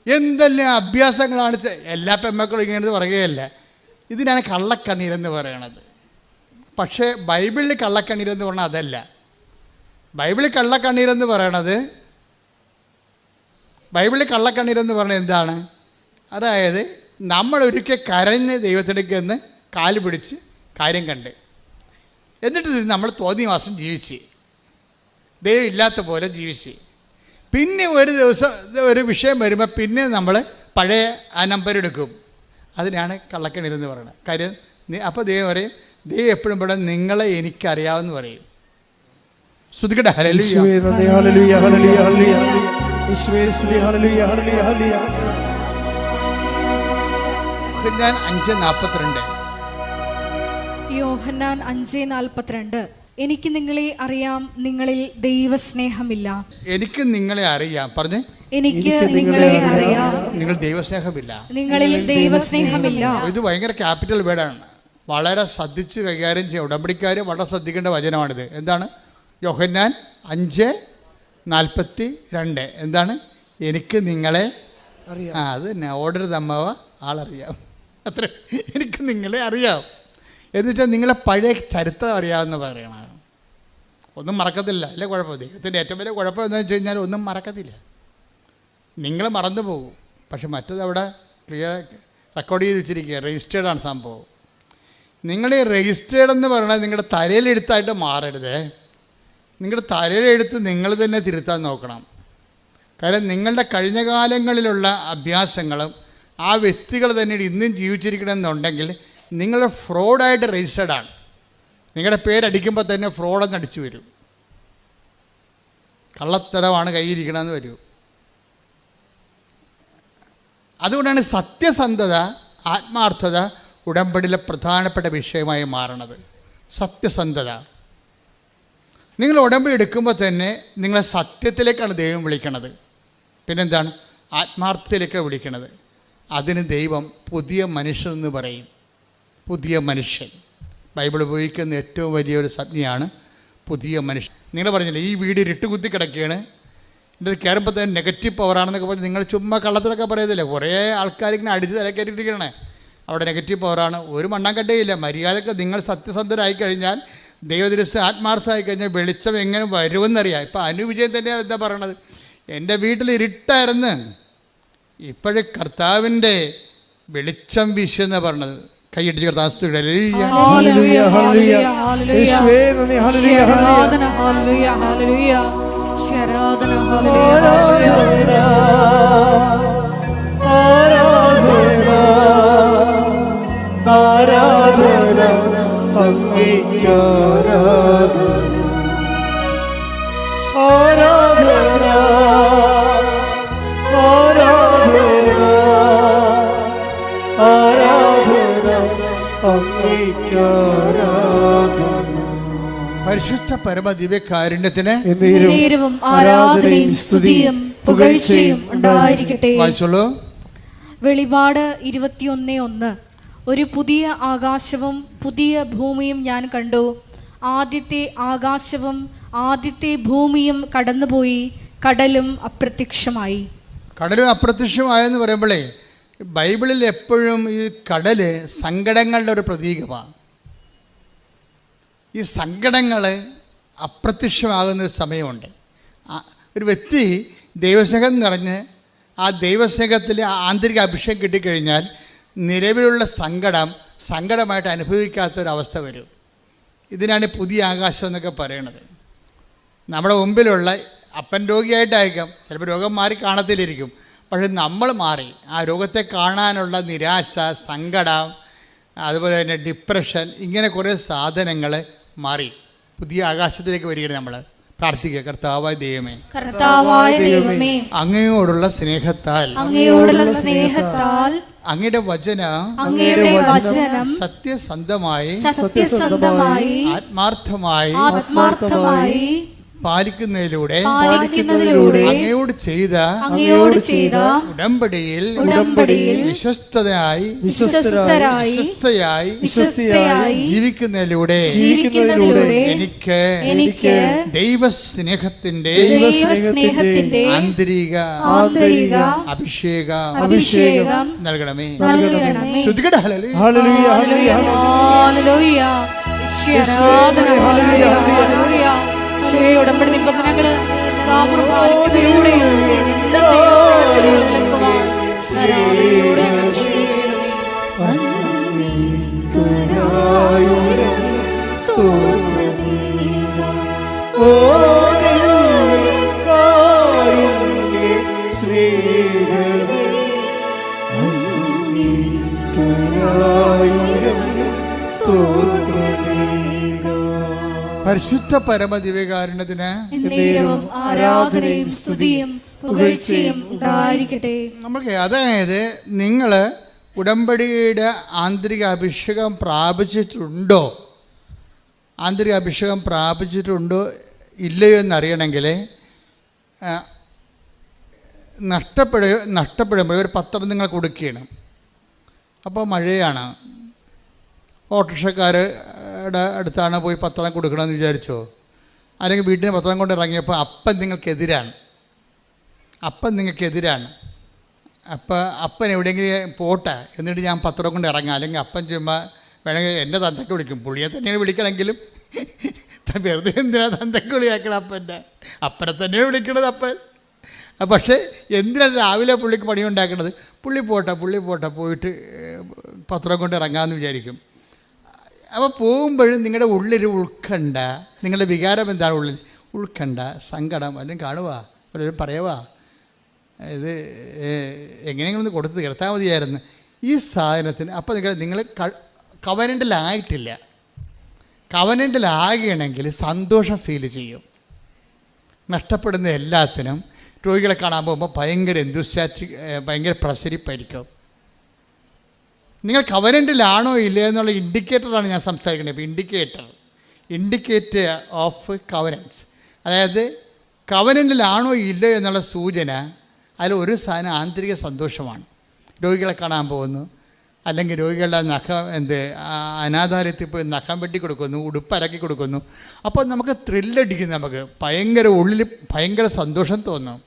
എന്തെല്ലാം അഭ്യാസങ്ങളാണ്. എല്ലാ പെമ്മക്കളും ഇങ്ങനെ പറയുകയല്ല, ഇതിനാണ് കള്ളക്കണ്ണീരെന്ന് പറയണത്. പക്ഷേ ബൈബിളിൽ കള്ളക്കണ്ണീരെന്ന് പറഞ്ഞാൽ അതല്ല. ബൈബിളിൽ കള്ളക്കണ്ണീരെന്ന് പറയണത്, ബൈബിളിൽ കള്ളക്കണ്ണീരെന്ന് പറഞ്ഞാൽ എന്താണ്? അതായത് നമ്മളൊരിക്കൽ കരഞ്ഞ് ദൈവത്തിനടുക്കെന്ന് കാല് പിടിച്ച് കാര്യം കണ്ട്, എന്നിട്ട് നമ്മൾ തോന്നിയ മാസം ജീവിച്ച് ദൈവം ഇല്ലാത്ത പോലെ ജീവിച്ച്, പിന്നെ ഒരു ദിവസം ഒരു വിഷയം വരുമ്പോൾ പിന്നെ നമ്മൾ പഴയ ആ നമ്പർ എടുക്കും. അതിനാണ് കള്ളക്കണ്ണീരെന്ന് പറയുന്നത്. കാര്യം അപ്പോൾ ദൈവം പറയും, ദൈവം എപ്പോഴും ഇവിടെ നിങ്ങളെ എനിക്കറിയാമെന്ന് പറയും. ശ്രുതിക്കട്ടെ, ഹല്ലേലൂയ ഹല്ലേലൂയ ഹല്ലേലൂയ ഹല്ലേലൂയ യേശുവേ സ്തുതി ഹല്ലേലൂയ ഹല്ലേലൂയ ഹല്ലേലൂയ. യോഹന്നാൻ 5:42. യോഹന്നാൻ 5:42. എനിക്ക് നിങ്ങളെ അറിയാം, നിങ്ങളിൽ ദൈവസ്നേഹമില്ല. എനിക്ക് നിങ്ങളെ അറിയാം, പറഞ്ഞേ. എനിക്ക് നിങ്ങളെ അറിയാം, നിങ്ങൾ ദൈവസ്നേഹമില്ല, നിങ്ങളിൽ ദൈവസ്നേഹമില്ല. ഇത് ഭയങ്കര ക്യാപിറ്റൽ വേർഡാണ്. വളരെ ശ്രദ്ധിച്ച് കൈകാര്യം ചെയ്യുക. ഉടമ്പടിക്കാർ വളരെ ശ്രദ്ധിക്കേണ്ട വചനമാണിത്. എന്താണ്? യോഹന്നാൻ 5:42. എന്താണ്? എനിക്ക് നിങ്ങളെ അറിയാം. അത് തന്നെ, ഓർഡർ തമ്മവ ആളറിയാം. അത്ര, എനിക്ക് നിങ്ങളെ അറിയാം എന്ന് വെച്ചാൽ നിങ്ങളെ പഴയ ചരിത്രം അറിയാമെന്ന് പറയണം. ഒന്നും മറക്കത്തില്ല, അല്ലേ കുഴപ്പം. ദൈവത്തിൻ്റെ ഏറ്റവും വലിയ കുഴപ്പം എന്താണെന്ന് വെച്ച് കഴിഞ്ഞാൽ ഒന്നും മറക്കത്തില്ല. നിങ്ങൾ മറന്നു പോകും. പക്ഷെ മറ്റത് അവിടെ ക്ലിയർ റെക്കോർഡ് ചെയ്ത് വെച്ചിരിക്കുക, രജിസ്റ്റേർഡാണ് സംഭവം. നിങ്ങൾ ഈ രജിസ്റ്റേർഡ് എന്ന് പറയുന്നത് നിങ്ങളുടെ തലയിലെഴുത്തായിട്ട് മാറരുത്. നിങ്ങളുടെ തലയിലെഴുത്ത് നിങ്ങൾ തന്നെ തിരുത്താൻ നോക്കണം. കാര്യം നിങ്ങളുടെ കഴിഞ്ഞ കാലങ്ങളിലുള്ള അഭ്യാസങ്ങളും ആ വ്യക്തികൾ തന്നെ ഇന്നും ജീവിച്ചിരിക്കണമെന്നുണ്ടെങ്കിൽ നിങ്ങൾ ഫ്രോഡായിട്ട് രജിസ്റ്റേർഡാണ്. നിങ്ങളുടെ പേരടിക്കുമ്പോൾ തന്നെ ഫ്രോഡെന്ന് അടിച്ചു വരും. കള്ളത്തരമാണ് കയ്യിരിക്കണമെന്ന് വരും. അതുകൊണ്ടാണ് സത്യസന്ധത, ആത്മാർത്ഥത ഉടമ്പടിയിലെ പ്രധാനപ്പെട്ട വിഷയമായി മാറണത്. സത്യസന്ധത. നിങ്ങൾ ഉടമ്പടി എടുക്കുമ്പോൾ തന്നെ നിങ്ങളെ സത്യത്തിലേക്കാണ് ദൈവം വിളിക്കണത്. പിന്നെന്താണ്? ആത്മാർത്ഥത്തിലേക്ക് വിളിക്കണത്. അതിന് ദൈവം പുതിയ മനുഷ്യൻ എന്ന് പറയും. പുതിയ മനുഷ്യൻ ബൈബിൾ ഉപയോഗിക്കുന്ന ഏറ്റവും വലിയൊരു സംജ്ഞയാണ് പുതിയ മനുഷ്യൻ. നിങ്ങൾ പറഞ്ഞില്ലേ ഈ വീട് ഇരുട്ടുകുത്തി കിടക്കുകയാണ്, ഇതിൻ്റെ കയറുമ്പോൾ തന്നെ നെഗറ്റീവ് പവറാണെന്നൊക്കെ പറഞ്ഞ് നിങ്ങൾ ചുമ്മാ കള്ളത്തിലൊക്കെ പറയത്തില്ലേ. കുറേ ആൾക്കാരിങ്ങനെ അടിച്ച് തലക്കയറ്റിരിക്കണേ, അവിടെ നെഗറ്റീവ് പവറാണ്. ഒരു മണ്ണാങ്കട്ടയില്ല. മര്യാദക്ക് നിങ്ങൾ സത്യസന്ധരായി കഴിഞ്ഞാൽ, ദൈവദൃശ്യ ആത്മാർത്ഥമായി കഴിഞ്ഞാൽ വെളിച്ചം എങ്ങനെ വരുമെന്നറിയാം. ഇപ്പം അനുവിജയം തന്നെയാണ് എന്താ പറയണത്, എൻ്റെ വീട്ടിൽ ഇരുട്ടായിരുന്നു, ഇപ്പോഴും കർത്താവിൻ്റെ വെളിച്ചം വീശെന്ന് പറഞ്ഞത്. കൈയടിച്ച് കർത്താവ് പരിശുദ്ധ പരമ ദിവ്യകാരുണ്യത്തിന് ആരാധനയും സ്തുതിയും പുകഴ്ചയും ഉണ്ടായിരിക്കട്ടെ. വായിച്ചോളൂ. വെളിപാട് 21:1. ഒരു പുതിയ ആകാശവും പുതിയ ഭൂമിയും ഞാൻ കണ്ടു. ആദ്യത്തെ ആകാശവും ആദ്യത്തെ ഭൂമിയും കടന്നുപോയി, കടലും അപ്രത്യക്ഷമായി. കടലും അപ്രത്യക്ഷമായെന്ന് പറയുമ്പോഴേ ബൈബിളിൽ എപ്പോഴും ഈ കടല് സങ്കടങ്ങളുടെ ഒരു പ്രതീകമാണ്. ഈ സങ്കടങ്ങൾ അപ്രത്യക്ഷമാകുന്ന ഒരു സമയമുണ്ട്. ഒരു വ്യക്തി ദൈവസ്നേഹം നിറഞ്ഞ് ആ ദൈവസ്നേഹത്തിലെ ആന്തരിക അഭിഷേകം കിട്ടിക്കഴിഞ്ഞാൽ നിലവിലുള്ള സങ്കടമായിട്ട് അനുഭവിക്കാത്തൊരവസ്ഥ വരും. ഇതിനാണ് പുതിയ ആകാശം എന്നൊക്കെ പറയണത്. നമ്മുടെ മുമ്പിലുള്ള അപ്പൻ രോഗിയായിട്ടായിരിക്കാം, ചിലപ്പോൾ രോഗം മാറി കാണത്തിലിരിക്കും, പക്ഷെ നമ്മൾ മാറി ആ രോഗത്തെ കാണാനുള്ള നിരാശ, സങ്കടം, അതുപോലെ തന്നെ ഡിപ്രഷൻ, ഇങ്ങനെ കുറേ സാധനങ്ങൾ മാറി പുതിയ ആകാശത്തിലേക്ക് വരികയാണ്. നമ്മൾ പ്രാർത്ഥിക്കുക, കർത്താവായ ദൈവമേ, അങ്ങയോടുള്ള സ്നേഹത്താൽ അങ്ങയുടെ വചനം സത്യസന്ധമായി ആത്മാർത്ഥമായി പാലിക്കുന്നതിലൂടെ അങ്ങയോട് ചെയ്ത ഉടമ്പടിയിൽ വിശ്വസ്തയായി ജീവിക്കുന്നതിലൂടെ എനിക്ക് ദൈവസ്നേഹത്തിന്റെ ആന്തരിക അഭിഷേകം നൽകണമേ. ശ്രുതികട ഉടമ്പടി നിബന്ധനകള് സ്ഥാപനം പാലിക്കുന്നതിലൂടെ പരിശുദ്ധ പരമദിവ്യകാരുണ്യത്തിന് ആരാധനയും സ്തുതിയും പുകഴ്ചയും ഉണ്ടായിരിക്കട്ടെ. നമുക്ക് അതായത് നിങ്ങൾ ഉടമ്പടിയുടെ ആന്തരിക അഭിഷേകം പ്രാപിച്ചിട്ടുണ്ടോ ഇല്ലയോ എന്നറിയണമെങ്കിൽ നഷ്ടപ്പെടുമ്പോൾ ഒരു പത്രം നിങ്ങൾ കൊടുക്കുകയാണ്. അപ്പോൾ മഴയാണ്, ഓട്ടോറിക്ഷക്കാരുടെ അടുത്താണ് പോയി പത്രം കൊടുക്കണമെന്ന് വിചാരിച്ചോ? അല്ലെങ്കിൽ വീട്ടിൽ നിന്ന് പത്രം കൊണ്ട് ഇറങ്ങിയപ്പോൾ അപ്പൻ നിങ്ങൾക്കെതിരാണ്. അപ്പോൾ അപ്പൻ എവിടെയെങ്കിലും പോട്ടെ, എന്നിട്ട് ഞാൻ പത്രം കൊണ്ട് ഇറങ്ങാം. അല്ലെങ്കിൽ അപ്പൻ ചുമ്മാ വേണമെങ്കിൽ എൻ്റെ തന്തയ്ക്ക് വിളിക്കും, പുള്ളിയെ തന്നെയാണ് വിളിക്കണമെങ്കിലും വെറുതെ എന്തിനാ തന്തയ്ക്ക് വിളിയാക്കണം? അപ്പനെ തന്നെയാണ് വിളിക്കണത് അപ്പൻ. പക്ഷേ എന്തിനാണ് രാവിലെ പുള്ളിക്ക് പണിയുണ്ടാക്കണത്? പുള്ളി പോട്ടെ പോയിട്ട് പത്രം കൊണ്ട് ഇറങ്ങാമെന്ന് വിചാരിക്കും. അപ്പോൾ പോകുമ്പോഴും നിങ്ങളുടെ ഉള്ളിൽ ഉൾക്കണ്ട, നിങ്ങളുടെ വികാരം എന്താണ് ഉള്ളിൽ? ഉൾക്കണ്ട, സങ്കടം വല്ലതും കാണുക, വല്ലവരും പറയുക, ഇത് എങ്ങനെയെങ്കിലും ഒന്ന് കൊടുത്ത് കിടത്താൽ മതിയായിരുന്നു ഈ സാധനത്തിന്. അപ്പോൾ നിങ്ങൾ കവനൻ്റിലായിട്ടില്ല. കവനൻ്റിലാകണമെങ്കിൽ സന്തോഷം ഫീൽ ചെയ്യും. നഷ്ടപ്പെടുന്ന എല്ലാത്തിനും രോഗികളെ കാണാൻ പോകുമ്പോൾ ഭയങ്കര ഭയങ്കര പ്രസരിപ്പായിരിക്കും. നിങ്ങൾ കവനൻ്റിലാണോ ഇല്ലേ എന്നുള്ള ഇൻഡിക്കേറ്ററാണ് ഞാൻ സംസാരിക്കുന്നത്. ഇപ്പോൾ ഇൻഡിക്കേറ്റർ ഓഫ് കവനൻസ്, അതായത് കവനൻ്റിലാണോ ഇല്ലയോ എന്നുള്ള സൂചന. അതിലൊരു സാധനം ആന്തരിക സന്തോഷമാണ്. രോഗികളെ കാണാൻ പോകുന്നു, അല്ലെങ്കിൽ രോഗികളുടെ അനാഥാലയത്തിൽ പോയി നഖം വെട്ടി കൊടുക്കുന്നു, ഉടുപ്പലക്കി കൊടുക്കുന്നു. അപ്പോൾ നമുക്ക് ത്രില്ലടിക്കുന്നു, നമുക്ക് ഉള്ളിൽ ഭയങ്കര സന്തോഷം തോന്നും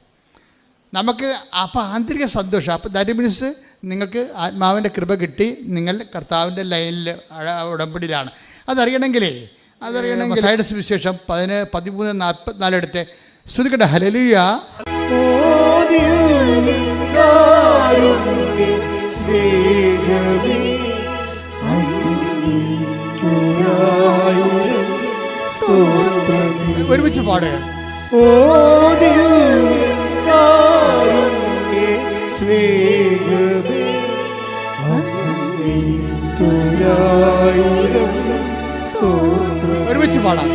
നമുക്ക്. അപ്പോൾ ആന്തരിക സന്തോഷം. അപ്പോൾ ദാറ്റ് മീൻസ് നിങ്ങൾക്ക് ആത്മാവിൻ്റെ കൃപ കിട്ടി, നിങ്ങൾ കർത്താവിൻ്റെ ലൈനിൽ ഉടമ്പടിയിലാണ്. അതറിയണമെങ്കിലേ സുവിശേഷം 13:44 എടുത്ത് ശ്രുതിക്കട്ടെ. ഹല്ലേലൂയ. ഒരുമിച്ച് പാടുക. ഒരുമിച്ച് പാടാം.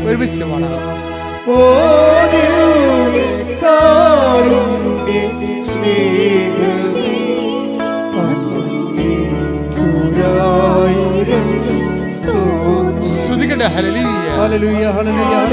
ഒരുമിച്ച് പാടാം. ശ്രുതിക്കട്ടെ. ഹല്ലേലൂയ ഹല്ലേലൂയ ഹല്ലേലൂയ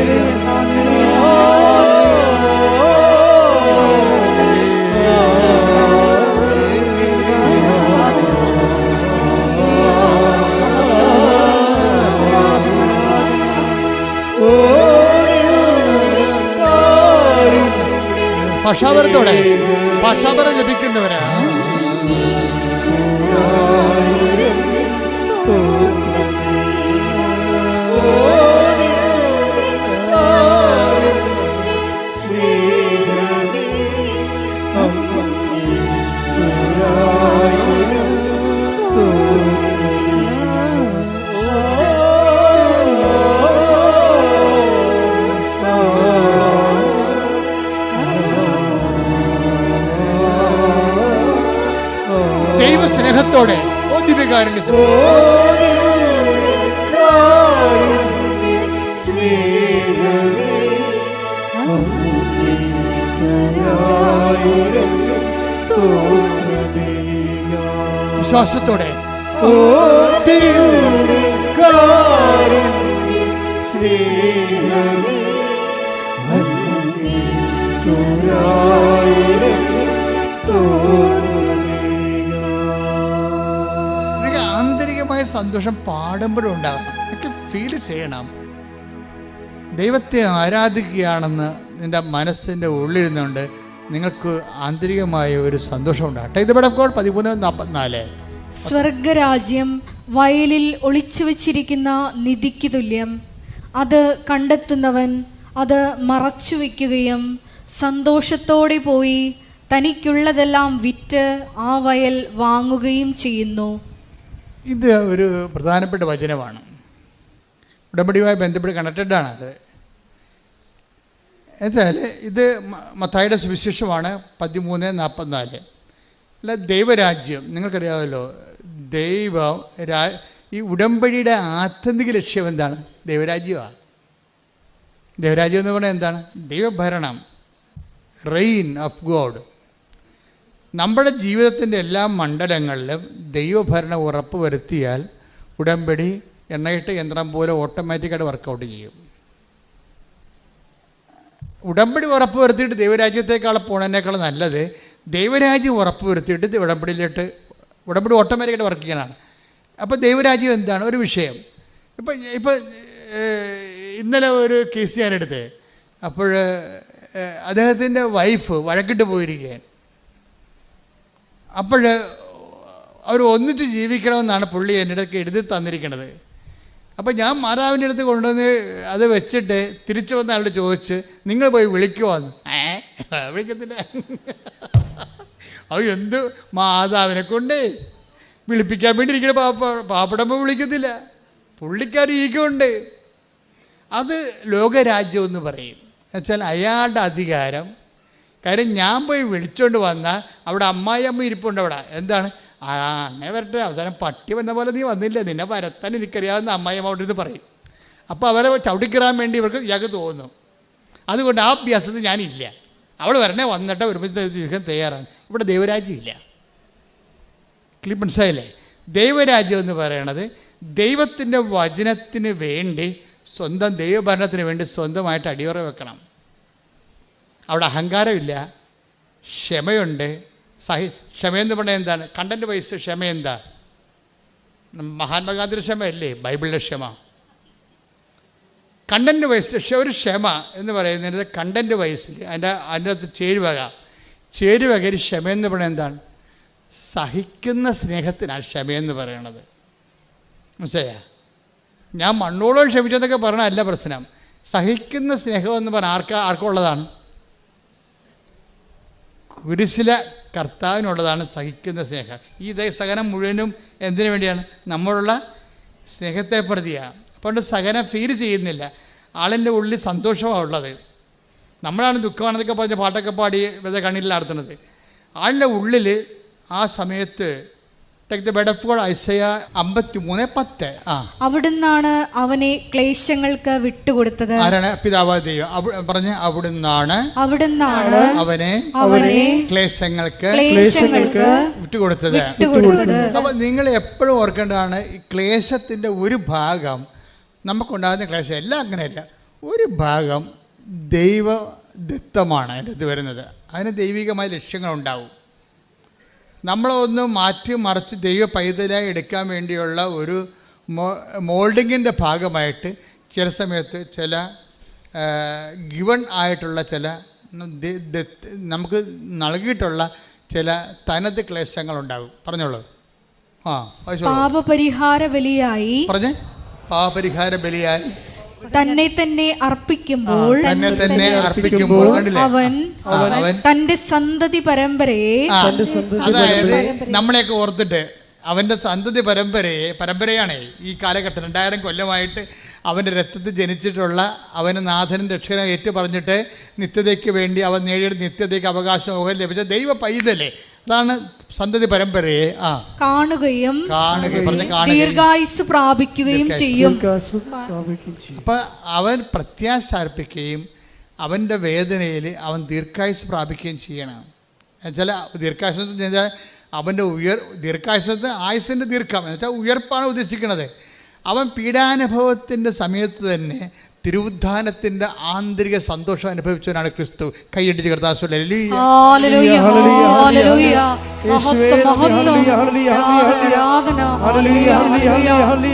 ഭാഷാപരം ലഭിക്കുന്നവരാ. ദൈവസ്നേഹത്തോടെ ദിവ്യകാരുണ്യ വിശ്വാസത്തോടെ ആന്തരികമായ സന്തോഷം പാടുമ്പോഴും ഉണ്ടാകണം. എനിക്ക് ഫീൽ ചെയ്യണം ദൈവത്തെ ആരാധിക്കുകയാണെന്ന് നിൻ്റെ മനസ്സിൻ്റെ ഉള്ളിരുന്നുകൊണ്ട് നിങ്ങൾക്ക് ആന്തരികമായ ഒരു സന്തോഷം ഉണ്ടാകട്ടെ. ഇത് ഇവിടെ 13:44. സ്വർഗരാജ്യം വയലിൽ ഒളിച്ചു വച്ചിരിക്കുന്ന നിധിക്ക് തുല്യം. അത് കണ്ടെത്തുന്നവൻ അത് മറച്ചു വയ്ക്കുകയും സന്തോഷത്തോടെ പോയി തനിക്കുള്ളതെല്ലാം വിറ്റ് ആ വയൽ വാങ്ങുകയും ചെയ്യുന്നു. ഇത് ഒരു പ്രധാനപ്പെട്ട വചനമാണ്. ഉടമ്പടിയുമായി ബന്ധപ്പെട്ട് കണക്റ്റഡാണ് അത്. എന്നുവെച്ചാൽ ഇത് മത്തായിയുടെ സുവിശേഷമാണ് 13:44. അല്ല, ദൈവരാജ്യം നിങ്ങൾക്കറിയാമല്ലോ. ഈ ഉടമ്പടിയുടെ ആത്യന്തിക ലക്ഷ്യം എന്താണ്? ദൈവരാജ്യമാണ്. ദൈവരാജ്യം എന്ന് പറഞ്ഞാൽ എന്താണ്? ദൈവഭരണം, റെയിൻ ഓഫ് ഗോഡ്. നമ്മുടെ ജീവിതത്തിൻ്റെ എല്ലാ മണ്ഡലങ്ങളിലും ദൈവഭരണം ഉറപ്പ് വരുത്തിയാൽ ഉടമ്പടി എണ്ണയിട്ട് യന്ത്രം പോലെ ഓട്ടോമാറ്റിക്കായിട്ട് വർക്കൗട്ട് ചെയ്യും. ഉടമ്പടി ഉറപ്പ് വരുത്തിയിട്ട് ദൈവരാജ്യത്തേക്കാൾ പോണതിനേക്കാൾ നല്ലത് ദൈവരാജ്യം ഉറപ്പ് വരുത്തിയിട്ട് ഉടമ്പടി ഓട്ടോമാറ്റിക്കായിട്ട് വർക്ക് ചെയ്യാനാണ്. അപ്പോൾ ദൈവരാജ്യം എന്താണ്? ഒരു വിഷയം. ഇപ്പം ഇന്നലെ ഒരു കേസ് ഞാനെടുത്ത്, അപ്പോൾ അദ്ദേഹത്തിൻ്റെ വൈഫ് വഴക്കിട്ട് പോയിരിക്കുകയാണ്. അപ്പോൾ അവർ ഒന്നിച്ച് ജീവിക്കണമെന്നാണ് പുള്ളി എൻ്റെ അടുത്ത് എഴുതി തന്നിരിക്കുന്നത്. അപ്പോൾ ഞാൻ മാതാവിൻ്റെ അടുത്ത് കൊണ്ടുവന്ന് അത് വെച്ചിട്ട് തിരിച്ചു വന്ന ആളോട് ചോദിച്ച്, നിങ്ങൾ പോയി വിളിക്കുവാന്ന്. വിളിക്കത്തില്ല. അത് എന്ത് മാതാവിനെ കൊണ്ട് വിളിപ്പിക്കാൻ വേണ്ടി ഇരിക്കുന്ന പാപ്പടമ്പോൾ വിളിക്കത്തില്ല. പുള്ളിക്കാർ ഈഗുണ്ട്. അത് ലോകരാജ്യം എന്ന് പറയും. എന്നുവെച്ചാൽ അയാളുടെ അധികാരം. കാര്യം ഞാൻ പോയി വിളിച്ചുകൊണ്ട് വന്നാൽ അവിടെ അമ്മായിയമ്മ ഇരിപ്പുണ്ട്. അവിടെ എന്താണ്, അങ്ങനെ വരട്ടെ, അവസാനം പട്ടി വന്ന പോലെ നീ വന്നില്ല, നിന്നെ വരത്താൻ എനിക്കറിയാവുന്ന അമ്മായിയമ്മ അവിടെ ഇത് പറയും. അപ്പോൾ അവരെ ചവിട്ടിക്കിറാൻ വേണ്ടി ഇയാൾക്ക് തോന്നും. അതുകൊണ്ട് ആ അഭ്യാസത്തിൽ ഞാനില്ല. അവൾ വരണേ വന്നിട്ട് ഒരുമിച്ച് ജീവിക്കാൻ തയ്യാറാണ്. ഇവിടെ ദൈവരാജ്യമില്ല. മനസ്സിലായില്ലേ? ദൈവരാജ്യം എന്ന് പറയണത് ദൈവത്തിൻ്റെ വചനത്തിന് വേണ്ടി, സ്വന്തം ദൈവഭരണത്തിന് വേണ്ടി സ്വന്തമായിട്ട് അടിയുറ വെക്കണം. അവിടെ അഹങ്കാരമില്ല, ക്ഷമയുണ്ട്. ക്ഷമയെന്ന് പറഞ്ഞാൽ എന്താണ്? കണ്ടൻറ്റ് വൈസ് ക്ഷമ എന്താ? മഹാത്മാഗാന്ധിയുടെ ക്ഷമയല്ലേ ബൈബിളിലെ ക്ഷമ? കണ്ടൻറ്റ് വൈസ് ഒരു ക്ഷമ എന്ന് പറയുന്നത് കണ്ടൻറ്റ് വൈസിൽ അതിൻ്റെ അകത്ത് ചേരുവക ക്ഷമയെന്ന് പറയുന്നത് എന്താണ്? സഹിക്കുന്ന സ്നേഹത്തിനാണ് ക്ഷമയെന്ന് പറയണത്. മനസ്സിലായോ? ഞാൻ മണ്ണോളം ക്ഷമിച്ചെന്നൊക്കെ പറഞ്ഞല്ല പ്രശ്നം. സഹിക്കുന്ന സ്നേഹം എന്ന് പറഞ്ഞാൽ ആർക്കുള്ളതാണ്? കുരിശിലെ കർത്താവിനുള്ളതാണ് സഹിക്കുന്ന സ്നേഹം. ഈ സഹനം മുഴുവനും എന്തിനു വേണ്ടിയാണ്? നമ്മളുള്ള സ്നേഹത്തെ പ്രതിയാണ്. അപ്പോൾ സഹനം ഫീൽ ചെയ്യുന്നില്ല. ആളിൻ്റെ ഉള്ളിൽ സന്തോഷമാണ് ഉള്ളത്. നമ്മളാണ് ദുഃഖമാണെന്നൊക്കെ പറഞ്ഞ് പാട്ടൊക്കെ പാടി വെറുതെ കണ്ണീരിലാടുത്തുന്നത്. ആളിൻ്റെ ഉള്ളിൽ ആ സമയത്ത് അവിടുന്നാണ് അവനെ ക്ലേശങ്ങൾക്ക് വിട്ടുകൊടുത്തത്. ആരാണ്? പിതാവായ ദൈവം പറഞ്ഞ അവിടുന്നാണ് അവനെ ക്ലേശങ്ങൾക്ക് വിട്ടുകൊടുത്തത്. അപ്പൊ നിങ്ങൾ എപ്പോഴും ഓർക്കേണ്ടതാണ്, ഈ ക്ലേശത്തിന്റെ ഒരു ഭാഗം നമുക്കുണ്ടാകുന്ന ക്ലേശം എല്ലാം അങ്ങനെയല്ല, ഒരു ഭാഗം ദൈവദത്തമാണ് അതിനകത്ത് വരുന്നത്. അതിന് ദൈവികമായ ലക്ഷ്യങ്ങളുണ്ടാവും. നമ്മളൊന്ന് മാറ്റി മറിച്ച് ദൈവ പൈതലായി എടുക്കാൻ വേണ്ടിയുള്ള ഒരു മോൾഡിങ്ങിൻ്റെ ഭാഗമായിട്ട് ചില സമയത്ത് ചില ഗിവൺ ആയിട്ടുള്ള ചില നമുക്ക് നൽകിയിട്ടുള്ള ചില തനത് ക്ലേശങ്ങളുണ്ടാകും. പറഞ്ഞോളൂ. പാപപരിഹാര ബലിയായി പറഞ്ഞേ. പാപപരിഹാര ബലിയായി തന്നെ തന്നെ അർപ്പിക്കുമ്പോൾ അവൻ തന്റെ സന്തതി പരമ്പരയെ, അതായത് നമ്മളെയൊക്കെ ഓർത്തിട്ട് അവൻ്റെ സന്തതി പരമ്പരയാണ് ഈ കാലഘട്ടം 2000 കൊല്ലമായിട്ട് അവൻ്റെ രക്തത്തിൽ ജനിച്ചിട്ടുള്ള അവന് നാഥനും രക്ഷകനും ഏറ്റു പറഞ്ഞിട്ട് നിത്യതയ്ക്ക് വേണ്ടി അവൻ നേടിയ നിത്യതയ്ക്ക് അവകാശം ലഭിച്ച ദൈവ പൈതലേ, അതാണ് സന്തതി പരമ്പരയെ കാണുകയും ദീർഘായുസ് പ്രാപിക്കുകയും ചെയ്യും. അപ്പൊ അവൻ പ്രത്യാശ അർപ്പിക്കുകയും അവൻ്റെ വേദനയിൽ അവൻ ദീർഘായുസ് പ്രാപിക്കുകയും ചെയ്യണം. എന്നുവെച്ചാൽ ദീർഘായുസ് എന്ന് വെച്ചാൽ അവൻ്റെ ദീർഘായുസത്ത് ആയുസിൻ്റെ ദീർഘം എന്ന് വെച്ചാൽ ഉയർപ്പാണ് ഉദ്ദേശിക്കുന്നത്. അവൻ പീഡാനുഭവത്തിൻ്റെ സമയത്ത് തന്നെ തിരുവുദ്ധാനത്തിൻ്റെ ആന്തരിക സന്തോഷം അനുഭവിച്ചവനാണ് ക്രിസ്തു. കൈയടിച്ച് കർത്താവ്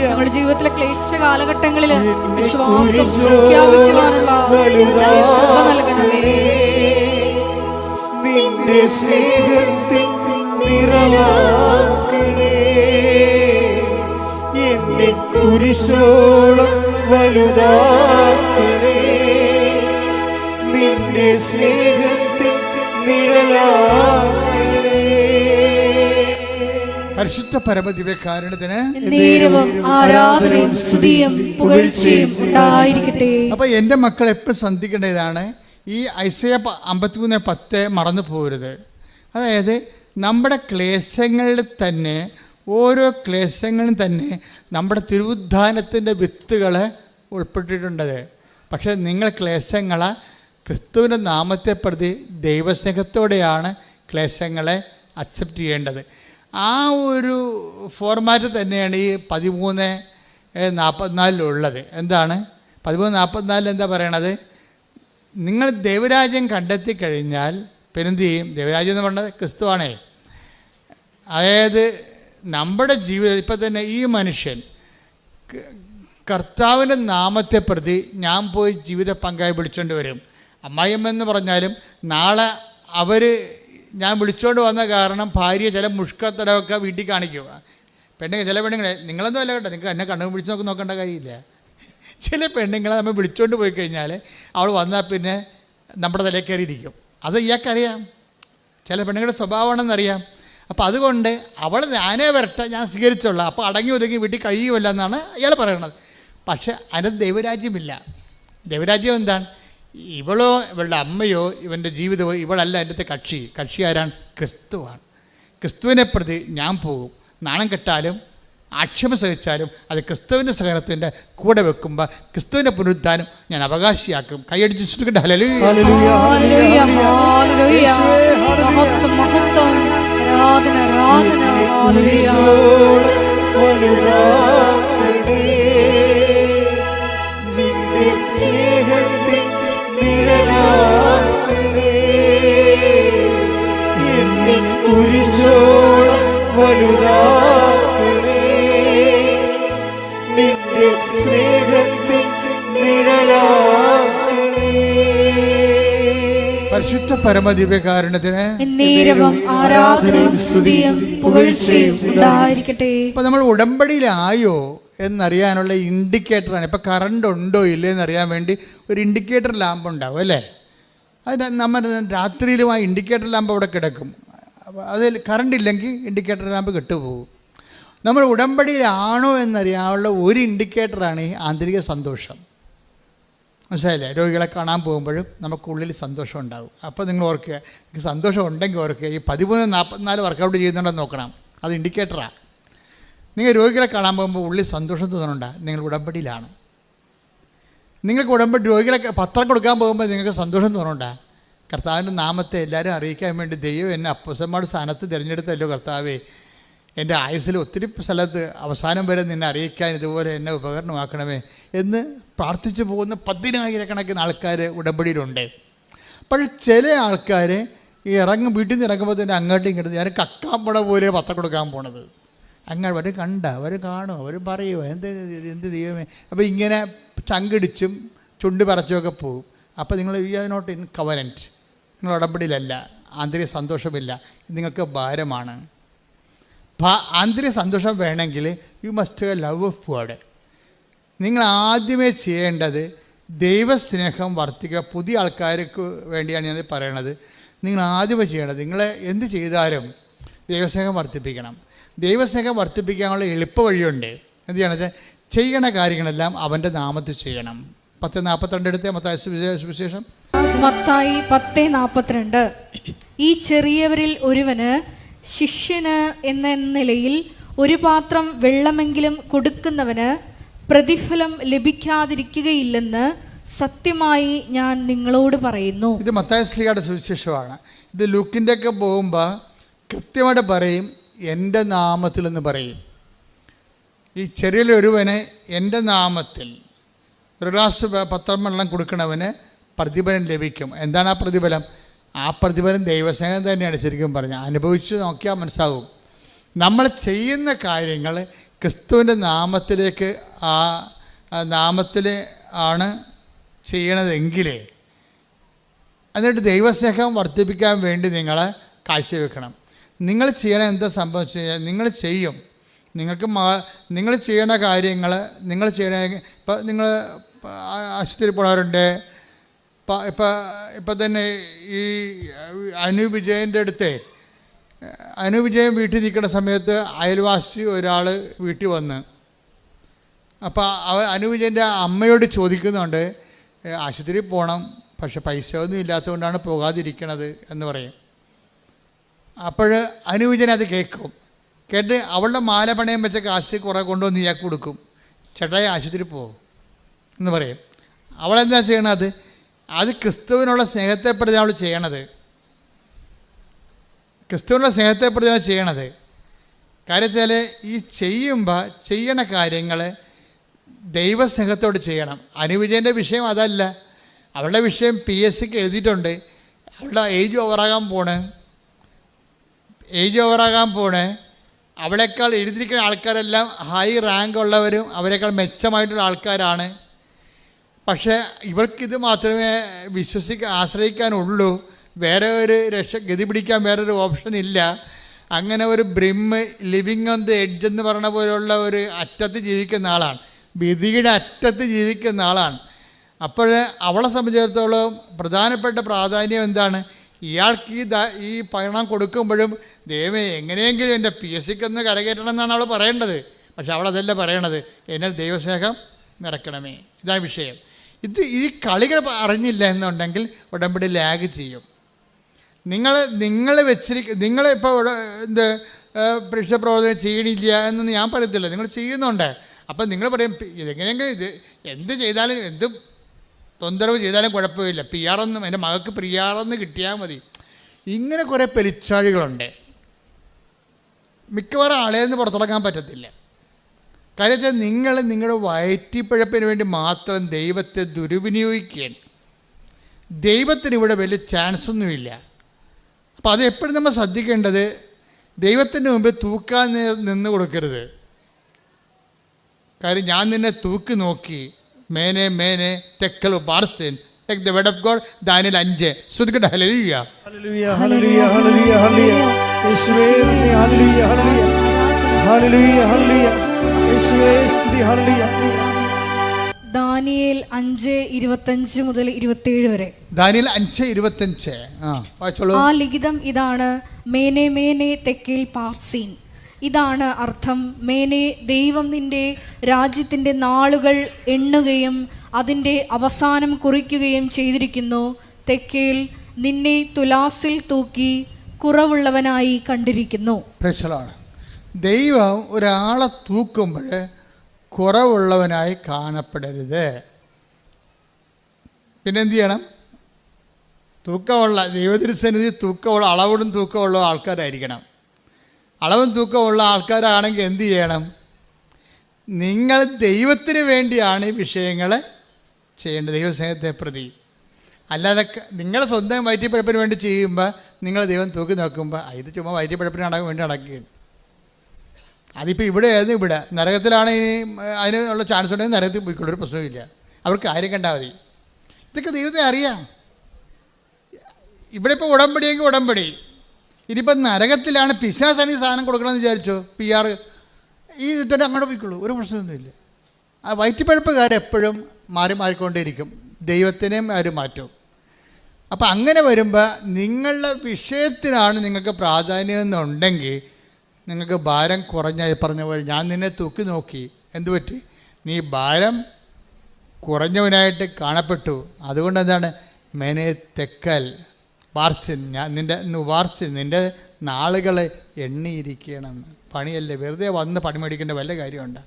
നമ്മുടെ ജീവിതത്തിലെ ക്ലേശ കാലഘട്ടങ്ങളിൽ വിശ്വാസം പ്രഖ്യാപിക്കുവാനുള്ള നൽകണമേ. നിന്റെ സ്നേഹത്തിൻ നിറവാക്കണേ, എന്നെ കുരിശോളം വലുതാക്കണേ, നിന്റെ സ്നേഹത്തിൻ നിഴലാക്കണേ. പരിശുദ്ധ പരമദിവ്യകാരുണ്യത്തിന് ആരാധനയും സ്തുതിയും പുകഴ്ചയും ഉണ്ടായിരിക്കട്ടെ. അപ്പൊ എൻ്റെ മക്കൾ എപ്പോഴും ശ്രദ്ധിക്കേണ്ടതാണ് ഈ ഐസയ 53:10 മറന്നു പോകരുത്. അതായത് നമ്മുടെ ക്ലേശങ്ങളിൽ തന്നെ, ഓരോ ക്ലേശങ്ങളിലും തന്നെ നമ്മുടെ തിരുവുദ്ധാനത്തിൻ്റെ വിത്തുകൾ ഉൾപ്പെട്ടിട്ടുണ്ടത്. പക്ഷേ നിങ്ങൾ ക്ലേശങ്ങളെ ക്രിസ്തുവിൻ്റെ നാമത്തെ പ്രതി ദൈവസ്നേഹത്തോടെയാണ് ക്ലേശങ്ങളെ അക്സെപ്റ്റ് ചെയ്യേണ്ടത്. ആ ഒരു ഫോർമാറ്റ് തന്നെയാണ് ഈ 13:44 എന്താണ് 13:44 എന്താ പറയണത്? നിങ്ങൾ ദൈവരാജ്യം കണ്ടെത്തി കഴിഞ്ഞാൽ പിന്നെന്ത് ചെയ്യും? ദൈവരാജ്യം എന്ന് പറഞ്ഞത് ക്രിസ്തുവാണേ. അതായത് നമ്മുടെ ജീവിതം ഇപ്പം തന്നെ ഈ മനുഷ്യൻ കർത്താവിൻ്റെ നാമത്തെ പ്രതി ഞാൻ പോയി ജീവിത പങ്കായി വിളിച്ചുകൊണ്ട് വരും. അമ്മായിയമ്മെന്ന് പറഞ്ഞാലും നാളെ ഞാൻ വിളിച്ചുകൊണ്ട് വന്ന കാരണം ഭാര്യ ചില മുഷ്കത്തടമൊക്കെ വീട്ടിൽ കാണിക്കുക. ചില പെണ്ണുങ്ങളെ, നിങ്ങളൊന്നും അല്ല കേട്ടോ, നിങ്ങൾക്ക് എന്നെ കണ്ണു പിടിച്ച് നോക്കേണ്ട കാര്യമില്ല. ചില പെണ്ണുങ്ങളെ നമ്മൾ വിളിച്ചുകൊണ്ട് പോയി കഴിഞ്ഞാൽ അവൾ വന്നാൽ പിന്നെ നമ്മുടെ തലയിൽ കയറിയിരിക്കും. അത് ഇയാൾക്കറിയാം, ചില പെണ്ണുങ്ങളുടെ സ്വഭാവമാണെന്നറിയാം. അപ്പോൾ അതുകൊണ്ട് അവൾ ഞാനേ വരട്ടെ, ഞാൻ സ്വീകരിച്ചോളാം, അപ്പോൾ അടങ്ങി ഒതുങ്ങി വീട്ടിൽ കഴിയുമല്ല എന്നാണ് ഇയാൾ പറയണത്. പക്ഷെ അതിനകത്ത് ദൈവരാജ്യമില്ല. ദൈവരാജ്യം എന്താണ്? ഇവളോ ഇവളുടെ അമ്മയോ ഇവൻ്റെ ജീവിതമോ ഇവളല്ല അതിൻ്റെ കക്ഷി ആരാണ്? ക്രിസ്തുവാണ്. ക്രിസ്തുവിനെ പ്രതി ഞാൻ പോകും. നാണം കെട്ടാലും ആക്ഷേപം സഹിച്ചാലും അത് ക്രിസ്തുവിൻ്റെ സഹനത്തിൻ്റെ കൂടെ വെക്കുമ്പോൾ ക്രിസ്തുവിൻ്റെ പുനരുദ്ധാനം ഞാൻ അവകാശിയാക്കും. കൈയടിച്ച് ശ്രദ്ധിക്കട്ടെ. ഹല്ലേലൂയ. പരിശുദ്ധ പരമദിവ്യകാരുണ്യത്തിന് ആരാധനയും സ്തുതിയും പുകഴ്ചയും ഉണ്ടായിരിക്കട്ടെ. ഇപ്പൊ നമ്മൾ ഉടമ്പടിയിലായോ എന്നറിയാനുള്ള ഇൻഡിക്കേറ്ററാണ്. ഇപ്പം കറണ്ട് ഉണ്ടോ ഇല്ലേ എന്നറിയാൻ വേണ്ടി ഒരു ഇൻഡിക്കേറ്റർ ലാമ്പ് ഉണ്ടാവും അല്ലേ? അത് നമ്മൾ രാത്രിയിലും ആ ഇൻഡിക്കേറ്റർ ലാമ്പ് അവിടെ കിടക്കും. അതിൽ കറണ്ട് ഇല്ലെങ്കിൽ ഇൻഡിക്കേറ്റർ ലാമ്പ് കെട്ടുപോകും. നമ്മൾ ഉടമ്പടിയിലാണോ എന്നറിയാനുള്ള ഒരു ഇൻഡിക്കേറ്ററാണ് ഈ ആന്തരിക സന്തോഷം. മനസ്സിലായില്ലേ? രോഗികളെ കാണാൻ പോകുമ്പോഴും നമുക്കുള്ളിൽ സന്തോഷം ഉണ്ടാകും. അപ്പോൾ നിങ്ങൾ ഓർക്കുക, നിങ്ങൾക്ക് സന്തോഷം ഉണ്ടെങ്കിൽ ഓർക്കുക, ഈ 13:44 വർക്കൗട്ട് ചെയ്യുന്നുണ്ടെന്ന് നോക്കണം. അത് ഇൻഡിക്കേറ്ററാണ്. നിങ്ങൾ രോഗികളെ കാണാൻ പോകുമ്പോൾ ഉള്ളിൽ സന്തോഷം തോന്നുന്നുണ്ടോ? നിങ്ങൾ ഉടമ്പടിയിലാണ്. നിങ്ങൾക്ക് രോഗികളെ പത്രം കൊടുക്കാൻ പോകുമ്പോൾ നിങ്ങൾക്ക് സന്തോഷം തോന്നുന്നുണ്ടോ? കർത്താവിൻ്റെ നാമത്തെ എല്ലാവരും അറിയിക്കാൻ വേണ്ടി ദൈവം എന്നെ അപ്പോസ്തലന്മാരുടെ സ്ഥാനത്ത് തിരഞ്ഞെടുത്തല്ലോ കർത്താവേ, എൻ്റെ ആയുസ്സിൽ ഒത്തിരി സ്ഥലത്ത് അവസാനം വരെ നിന്നെ അറിയിക്കാൻ ഇതുപോലെ എന്നെ ഉപകരണമാക്കണമേ എന്ന് പ്രാർത്ഥിച്ചു പോകുന്ന 10,000 ആൾക്കാർ ഉടമ്പടിയിലുണ്ട്. അപ്പോൾ ചില ആൾക്കാർ ഈ വീട്ടിൽ നിന്ന് ഇറങ്ങുമ്പോൾ തന്നെ അങ്ങോട്ടും ഇങ്ങോട്ടും ഞാൻ കക്കാൻ പോണ പോലെ പത്രം കൊടുക്കാൻ പോണത്. അങ്ങനെ അവർ കാണും, അവർ പറയുമോ എന്ത് ദൈവമേ. അപ്പോൾ ഇങ്ങനെ ചങ്കിടിച്ചും ചുണ്ട് പറച്ചുമൊക്കെ പോകും. അപ്പോൾ നിങ്ങൾ you are not in covenant, നിങ്ങൾ ഉടമ്പടിയിലല്ല, ആന്തരിക സന്തോഷമില്ല, നിങ്ങൾക്ക് ഭാരമാണ്. ആന്തരിക സന്തോഷം വേണമെങ്കിൽ you must love of God. നിങ്ങൾ ആദ്യമേ ചെയ്യേണ്ടത് ദൈവസ്നേഹം വർദ്ധിക്കുക. പുതിയ ആൾക്കാർക്ക് വേണ്ടിയാണ് ഞാൻ പറയണത്. നിങ്ങൾ ആദ്യമേ ചെയ്യേണ്ടത്, നിങ്ങൾ എന്ത് ചെയ്താലും ദൈവസ്നേഹം വർദ്ധിപ്പിക്കണം. ദൈവസ്നേഹം വർദ്ധിപ്പിക്കാനുള്ള എളുപ്പ വഴിയുണ്ട്. എന്ത് ചെയ്യണമെന്ന് വെച്ചാൽ ചെയ്യണ കാര്യങ്ങളെല്ലാം അവൻ്റെ നാമത്തിൽ ചെയ്യണം. 10:42 എടുത്ത് മത്തായി സുവിശേഷം. മത്തായി 10:42. ഈ ചെറിയവരിൽ ഒരുവന് ശിഷ്യന് എന്ന നിലയിൽ ഒരു പാത്രം വെള്ളമെങ്കിലും കൊടുക്കുന്നവന് പ്രതിഫലം ലഭിക്കാതിരിക്കുകയില്ലെന്ന് സത്യമായി ഞാൻ നിങ്ങളോട് പറയുന്നു. ഇത് മത്തായി ശ്ലീഹയുടെ സുവിശേഷമാണ്. ഇത് ലൂക്കിൻ്റെ ഒക്കെ പോകുമ്പോൾ കൃത്യമായിട്ട് പറയും, എൻ്റെ നാമത്തിലെന്ന് പറയും. ഈ ചെറിയൊരുവന് എൻ്റെ നാമത്തിൽ ഒരു ഗ്ലാസ് പത്രം വെള്ളം കൊടുക്കണവന് പ്രതിഫലം ലഭിക്കും. എന്താണ് ആ പ്രതിഫലം? ആ പ്രതിഫലം ദൈവസ്നേഹം തന്നെയാണ്. ശരിക്കും പറഞ്ഞാൽ അനുഭവിച്ച് നോക്കിയാൽ മനസ്സാകും. നമ്മൾ ചെയ്യുന്ന കാര്യങ്ങൾ ക്രിസ്തുവിൻ്റെ നാമത്തിലേക്ക്, ആ നാമത്തിൽ ആണ് ചെയ്യണതെങ്കിൽ, എന്നിട്ട് ദൈവസ്നേഹം വർദ്ധിപ്പിക്കാൻ വേണ്ടി നിങ്ങൾ കാഴ്ചവെക്കണം. നിങ്ങൾ ചെയ്യണ എന്താ സംഭവിച്ചു കഴിഞ്ഞാൽ നിങ്ങൾ ചെയ്യും. നിങ്ങൾ ചെയ്യണ കാര്യങ്ങൾ നിങ്ങൾ ചെയ്യണ, ഇപ്പം നിങ്ങൾ ആശുപത്രി പോണവരുണ്ട്. ഇപ്പം തന്നെ ഈ അനു വിജയൻ്റെ അടുത്ത്, അനു വിജയൻ വീട്ടിൽ നിൽക്കുന്ന സമയത്ത് അയൽവാസി ഒരാൾ വീട്ടിൽ വന്ന്, അപ്പോൾ അനു വിജയൻ്റെ അമ്മയോട് ചോദിക്കുന്നുണ്ട്, ആശുപത്രിയിൽ പോകണം, പക്ഷെ പൈസ ഒന്നും ഇല്ലാത്തതുകൊണ്ടാണ് പോകാതിരിക്കണത് എന്ന് പറയും. അപ്പോൾ അനു വിജയൻ അത് കേൾക്കും. കേട്ട് അവളുടെ മാല പണയം വെച്ച കാശ് കുറേ കൊണ്ടുവന്ന് ഇയാൾക്ക് കൊടുക്കും. ചേട്ടായി ആശുപത്രി പോകും എന്ന് പറയും. അവളെന്താ ചെയ്യണത്? അത് ക്രിസ്തുവിനുള്ള സ്നേഹത്തെപ്പെടുത്തി അവൾ ചെയ്യണത്. ക്രിസ്തുവിനുള്ള സ്നേഹത്തെപ്പെടുത്തിയാണ് ചെയ്യണത്. കാര്യം വെച്ചാൽ ഈ ചെയ്യണ കാര്യങ്ങൾ ദൈവസ്നേഹത്തോട് ചെയ്യണം. അനുവിജയൻ്റെ വിഷയം അതല്ല. അവളുടെ വിഷയം PSCക്ക് എഴുതിയിട്ടുണ്ട്. അവളുടെ ഏജ് ഓവറാകാൻ പോണേ. അവളേക്കാൾ എഴുതിയിരിക്കുന്ന ആൾക്കാരെല്ലാം ഹൈ റാങ്ക് ഉള്ളവരും അവരെക്കാൾ മെച്ചമായിട്ടുള്ള ആൾക്കാരാണ്. പക്ഷേ ഇവൾക്കിത് മാത്രമേ ആശ്രയിക്കാനുള്ളൂ. വേറെ ഒരു ഗതി പിടിക്കാൻ വേറൊരു ഓപ്ഷൻ ഇല്ല. അങ്ങനെ ഒരു ലിവിങ് ഓൺ ദി എഡ്ജ് എന്ന് പറഞ്ഞ പോലുള്ള ഒരു അറ്റത്ത് ജീവിക്കുന്ന ആളാണ്, വിധിയുടെ അറ്റത്ത് ജീവിക്കുന്ന ആളാണ്. അപ്പോൾ അവളെ സംബന്ധിച്ചിടത്തോളം പ്രധാനപ്പെട്ട പ്രാധാന്യം എന്താണ്? ഇയാൾക്ക് ഈ പണം കൊടുക്കുമ്പോഴും ദൈവമേ എങ്ങനെയെങ്കിലും എൻ്റെ PSCക്ക് ഒന്ന് കരകയറ്റണം എന്നാണ് അവൾ പറയേണ്ടത്. പക്ഷെ അവളതല്ല പറയണത്, എന്നാൽ ദൈവസ്നേഹം നിറയ്ക്കണമേ. ഇതാണ് വിഷയം. ഈ കളികൾ അറിഞ്ഞില്ല എന്നുണ്ടെങ്കിൽ ഉടമ്പടി ലാഗ് ചെയ്യും. നിങ്ങളിപ്പോൾ പരീക്ഷ പ്രവർത്തനം ചെയ്യണില്ല എന്നൊന്നും ഞാൻ പറയത്തില്ല. നിങ്ങൾ ചെയ്യുന്നുണ്ട്. അപ്പം നിങ്ങൾ പറയും ഇതെങ്ങനെയെങ്കിലും ഇത് എന്ത് ചെയ്താലും എന്ത് തൊന്തരവ് ചെയ്താലും കുഴപ്പമില്ല, PR എൻ്റെ മകൾക്ക് PR കിട്ടിയാൽ മതി. ഇങ്ങനെ കുറേ പെരിച്ചാഴികളുണ്ട്. മിക്കവാറും ആളെന്ന് പുറത്തിറങ്ങാൻ പറ്റത്തില്ല. കാര്യം വെച്ചാൽ നിങ്ങൾ നിങ്ങളുടെ വയറ്റിപ്പഴപ്പിന് വേണ്ടി മാത്രം ദൈവത്തെ ദുരുപനിയോഗിക്കുകയാണ്. ദൈവത്തിന് ഇവിടെ വലിയ ചാൻസൊന്നുമില്ല. അപ്പം അത് എപ്പോഴും നമ്മൾ ശ്രദ്ധിക്കേണ്ടത്, ദൈവത്തിൻ്റെ മുമ്പിൽ തൂക്കാൻ നിന്ന് കൊടുക്കരുത്. കാര്യം ഞാൻ നിന്നെ തൂക്കി നോക്കി, മേനെ മേനെ തെക്കലു ബാർസൻ. Take the word of God, Daniel 5. ശ്രദ്ധിക്കട്ടെ. ഹല്ലേലൂയ ഹല്ലേലൂയ ഹല്ലേലൂയ ഹല്ലേലൂയ ഹല്ലേലൂയ യേശുവേ നന്ദി. ഹല്ലേലൂയ ഹല്ലേലൂയ ഹല്ലേലൂയ ഹല്ലേലൂയ യേശുവേ സ്തുതി. ഹല്ലേലൂയ. ദാനിയേൽ 5:25 മുതൽ 27 വരെ. ദാനിയേൽ 5:25. വായിച്ചോളൂ. ആ ലിഖിതം ഇതാണ്: മേനെ മേനെ തെക്കേൽ പാർസീൻ. ഇതാണ് അർത്ഥം: മേനെ, ദൈവം നിന്റെ രാജ്യത്തിൻ്റെ നാളുകൾ എണ്ണുകയും അതിൻ്റെ അവസാനം കുറിക്കുകയും ചെയ്തിരിക്കുന്നു. തെക്കേൽ, നിന്നെ തുലാസിൽ തൂക്കി കുറവുള്ളവനായി കണ്ടിരിക്കുന്നു. ദൈവം ഒരാളെ തൂക്കുമ്പോൾ കുറവുള്ളവനായി കാണപ്പെടരുത്. പിന്നെന്ത് ചെയ്യണം? ദൈവത്തിന് സന്നിധി തൂക്കമുള്ള, അളവിടും തൂക്കമുള്ള ആൾക്കാരായിരിക്കണം. അളവും തൂക്കമുള്ള ആൾക്കാരാണെങ്കിൽ എന്ത് ചെയ്യണം? നിങ്ങൾ ദൈവത്തിന് വേണ്ടിയാണ് ഈ വിഷയങ്ങൾ ചെയ്യേണ്ടത്, ദൈവസ്നേഹത്തെ പ്രതി. അല്ലാതെ നിങ്ങൾ സ്വന്തം വയറ്റിപ്പഴപ്പിന് വേണ്ടി ചെയ്യുമ്പോൾ നിങ്ങൾ ദൈവം തൂക്കി നോക്കുമ്പോൾ ഇത് ചുമ്മാ വയറ്റിപ്പഴപ്പിന് വേണ്ടി നടക്കുകയാണ്. അതിപ്പോൾ ഇവിടെ ആയിരുന്നു. ഇവിടെ നരകത്തിലാണ് അതിനുള്ള ചാൻസ് ഉണ്ടെങ്കിൽ നരകത്തിൽ പോയിക്കൊള്ളൊരു പ്രശ്നമില്ല. അവർക്ക് കാര്യം കണ്ടാൽ മതി. ഇതൊക്കെ ദൈവത്തെ അറിയാം. ഇവിടെ ഇപ്പോൾ ഉടമ്പടിയെങ്കിൽ ഉടമ്പടി. ഇനിയിപ്പോൾ നരകത്തിലാണ് പിശാസാണ് ഈ സാധനം കൊടുക്കണമെന്ന് വിചാരിച്ചോ, PR ഈ ഇട്ടിട്ട് അങ്ങോട്ട് പോയിക്കോളൂ, ഒരു പ്രശ്നമൊന്നുമില്ല. ആ വയറ്റിപ്പഴപ്പുകാരെപ്പോഴും മാറിക്കൊണ്ടേയിരിക്കും, ദൈവത്തിനെയും അവർ മാറ്റും. അപ്പം അങ്ങനെ വരുമ്പോൾ നിങ്ങളുടെ വിഷയത്തിനാണ് നിങ്ങൾക്ക് പ്രാധാന്യം എന്നുണ്ടെങ്കിൽ നിങ്ങൾക്ക് ഭാരം കുറഞ്ഞ പറഞ്ഞ പോലെ ഞാൻ നിന്നെ തൂക്കി നോക്കി, എന്തു പറ്റി? നീ ഭാരം കുറഞ്ഞവനായിട്ട് കാണപ്പെട്ടു. അതുകൊണ്ട് എന്താണ് മേനെ തെക്കൽ വാർസിൻ, ഞാൻ നിൻ്റെ നാളുകളെ എണ്ണിയിരിക്കണമെന്ന്. പണിയല്ലേ, വെറുതെ വന്ന് പണി മേടിക്കേണ്ട വല്ല കാര്യമുണ്ട്?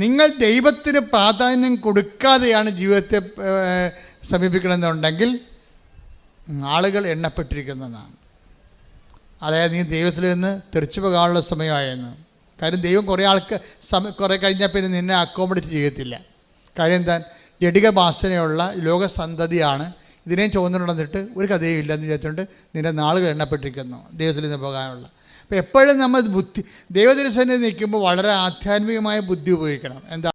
നിങ്ങൾ ദൈവത്തിന് പ്രാധാന്യം കൊടുക്കാതെയാണ് ജീവിതത്തെ സമീപിക്കണമെന്നുണ്ടെങ്കിൽ ആളുകൾ എണ്ണപ്പെട്ടിരിക്കുന്നതാണ്. അതായത് നീ ദൈവത്തിൽ നിന്ന് തെറിച്ചു പോകാനുള്ള സമയമായെന്ന്. കാര്യം ദൈവം കുറേ കഴിഞ്ഞാൽ പിന്നെ നിന്നെ അക്കോമഡേറ്റ് ചെയ്യത്തില്ല. കാര്യം എന്താ, ജഡിക വാസനയുള്ള ലോകസന്തതിയാണ്, ഇതിനെയും ചുവന്നുണ്ടെന്നിട്ട് ഒരു കഥയും ഇല്ലെന്ന് വിചാരിച്ചുകൊണ്ട് നിൻ്റെ നാളുകൾ എണ്ണപ്പെട്ടിരിക്കുന്നു ദൈവത്തിൽ നിന്ന് പോകാനുള്ള. അപ്പോൾ എപ്പോഴും നമ്മൾ ദൈവത്തിൻ്റെ സന്നിധിയിൽ നിൽക്കുമ്പോൾ വളരെ ആധ്യാത്മികമായ ബുദ്ധി ഉപയോഗിക്കണം. എന്താ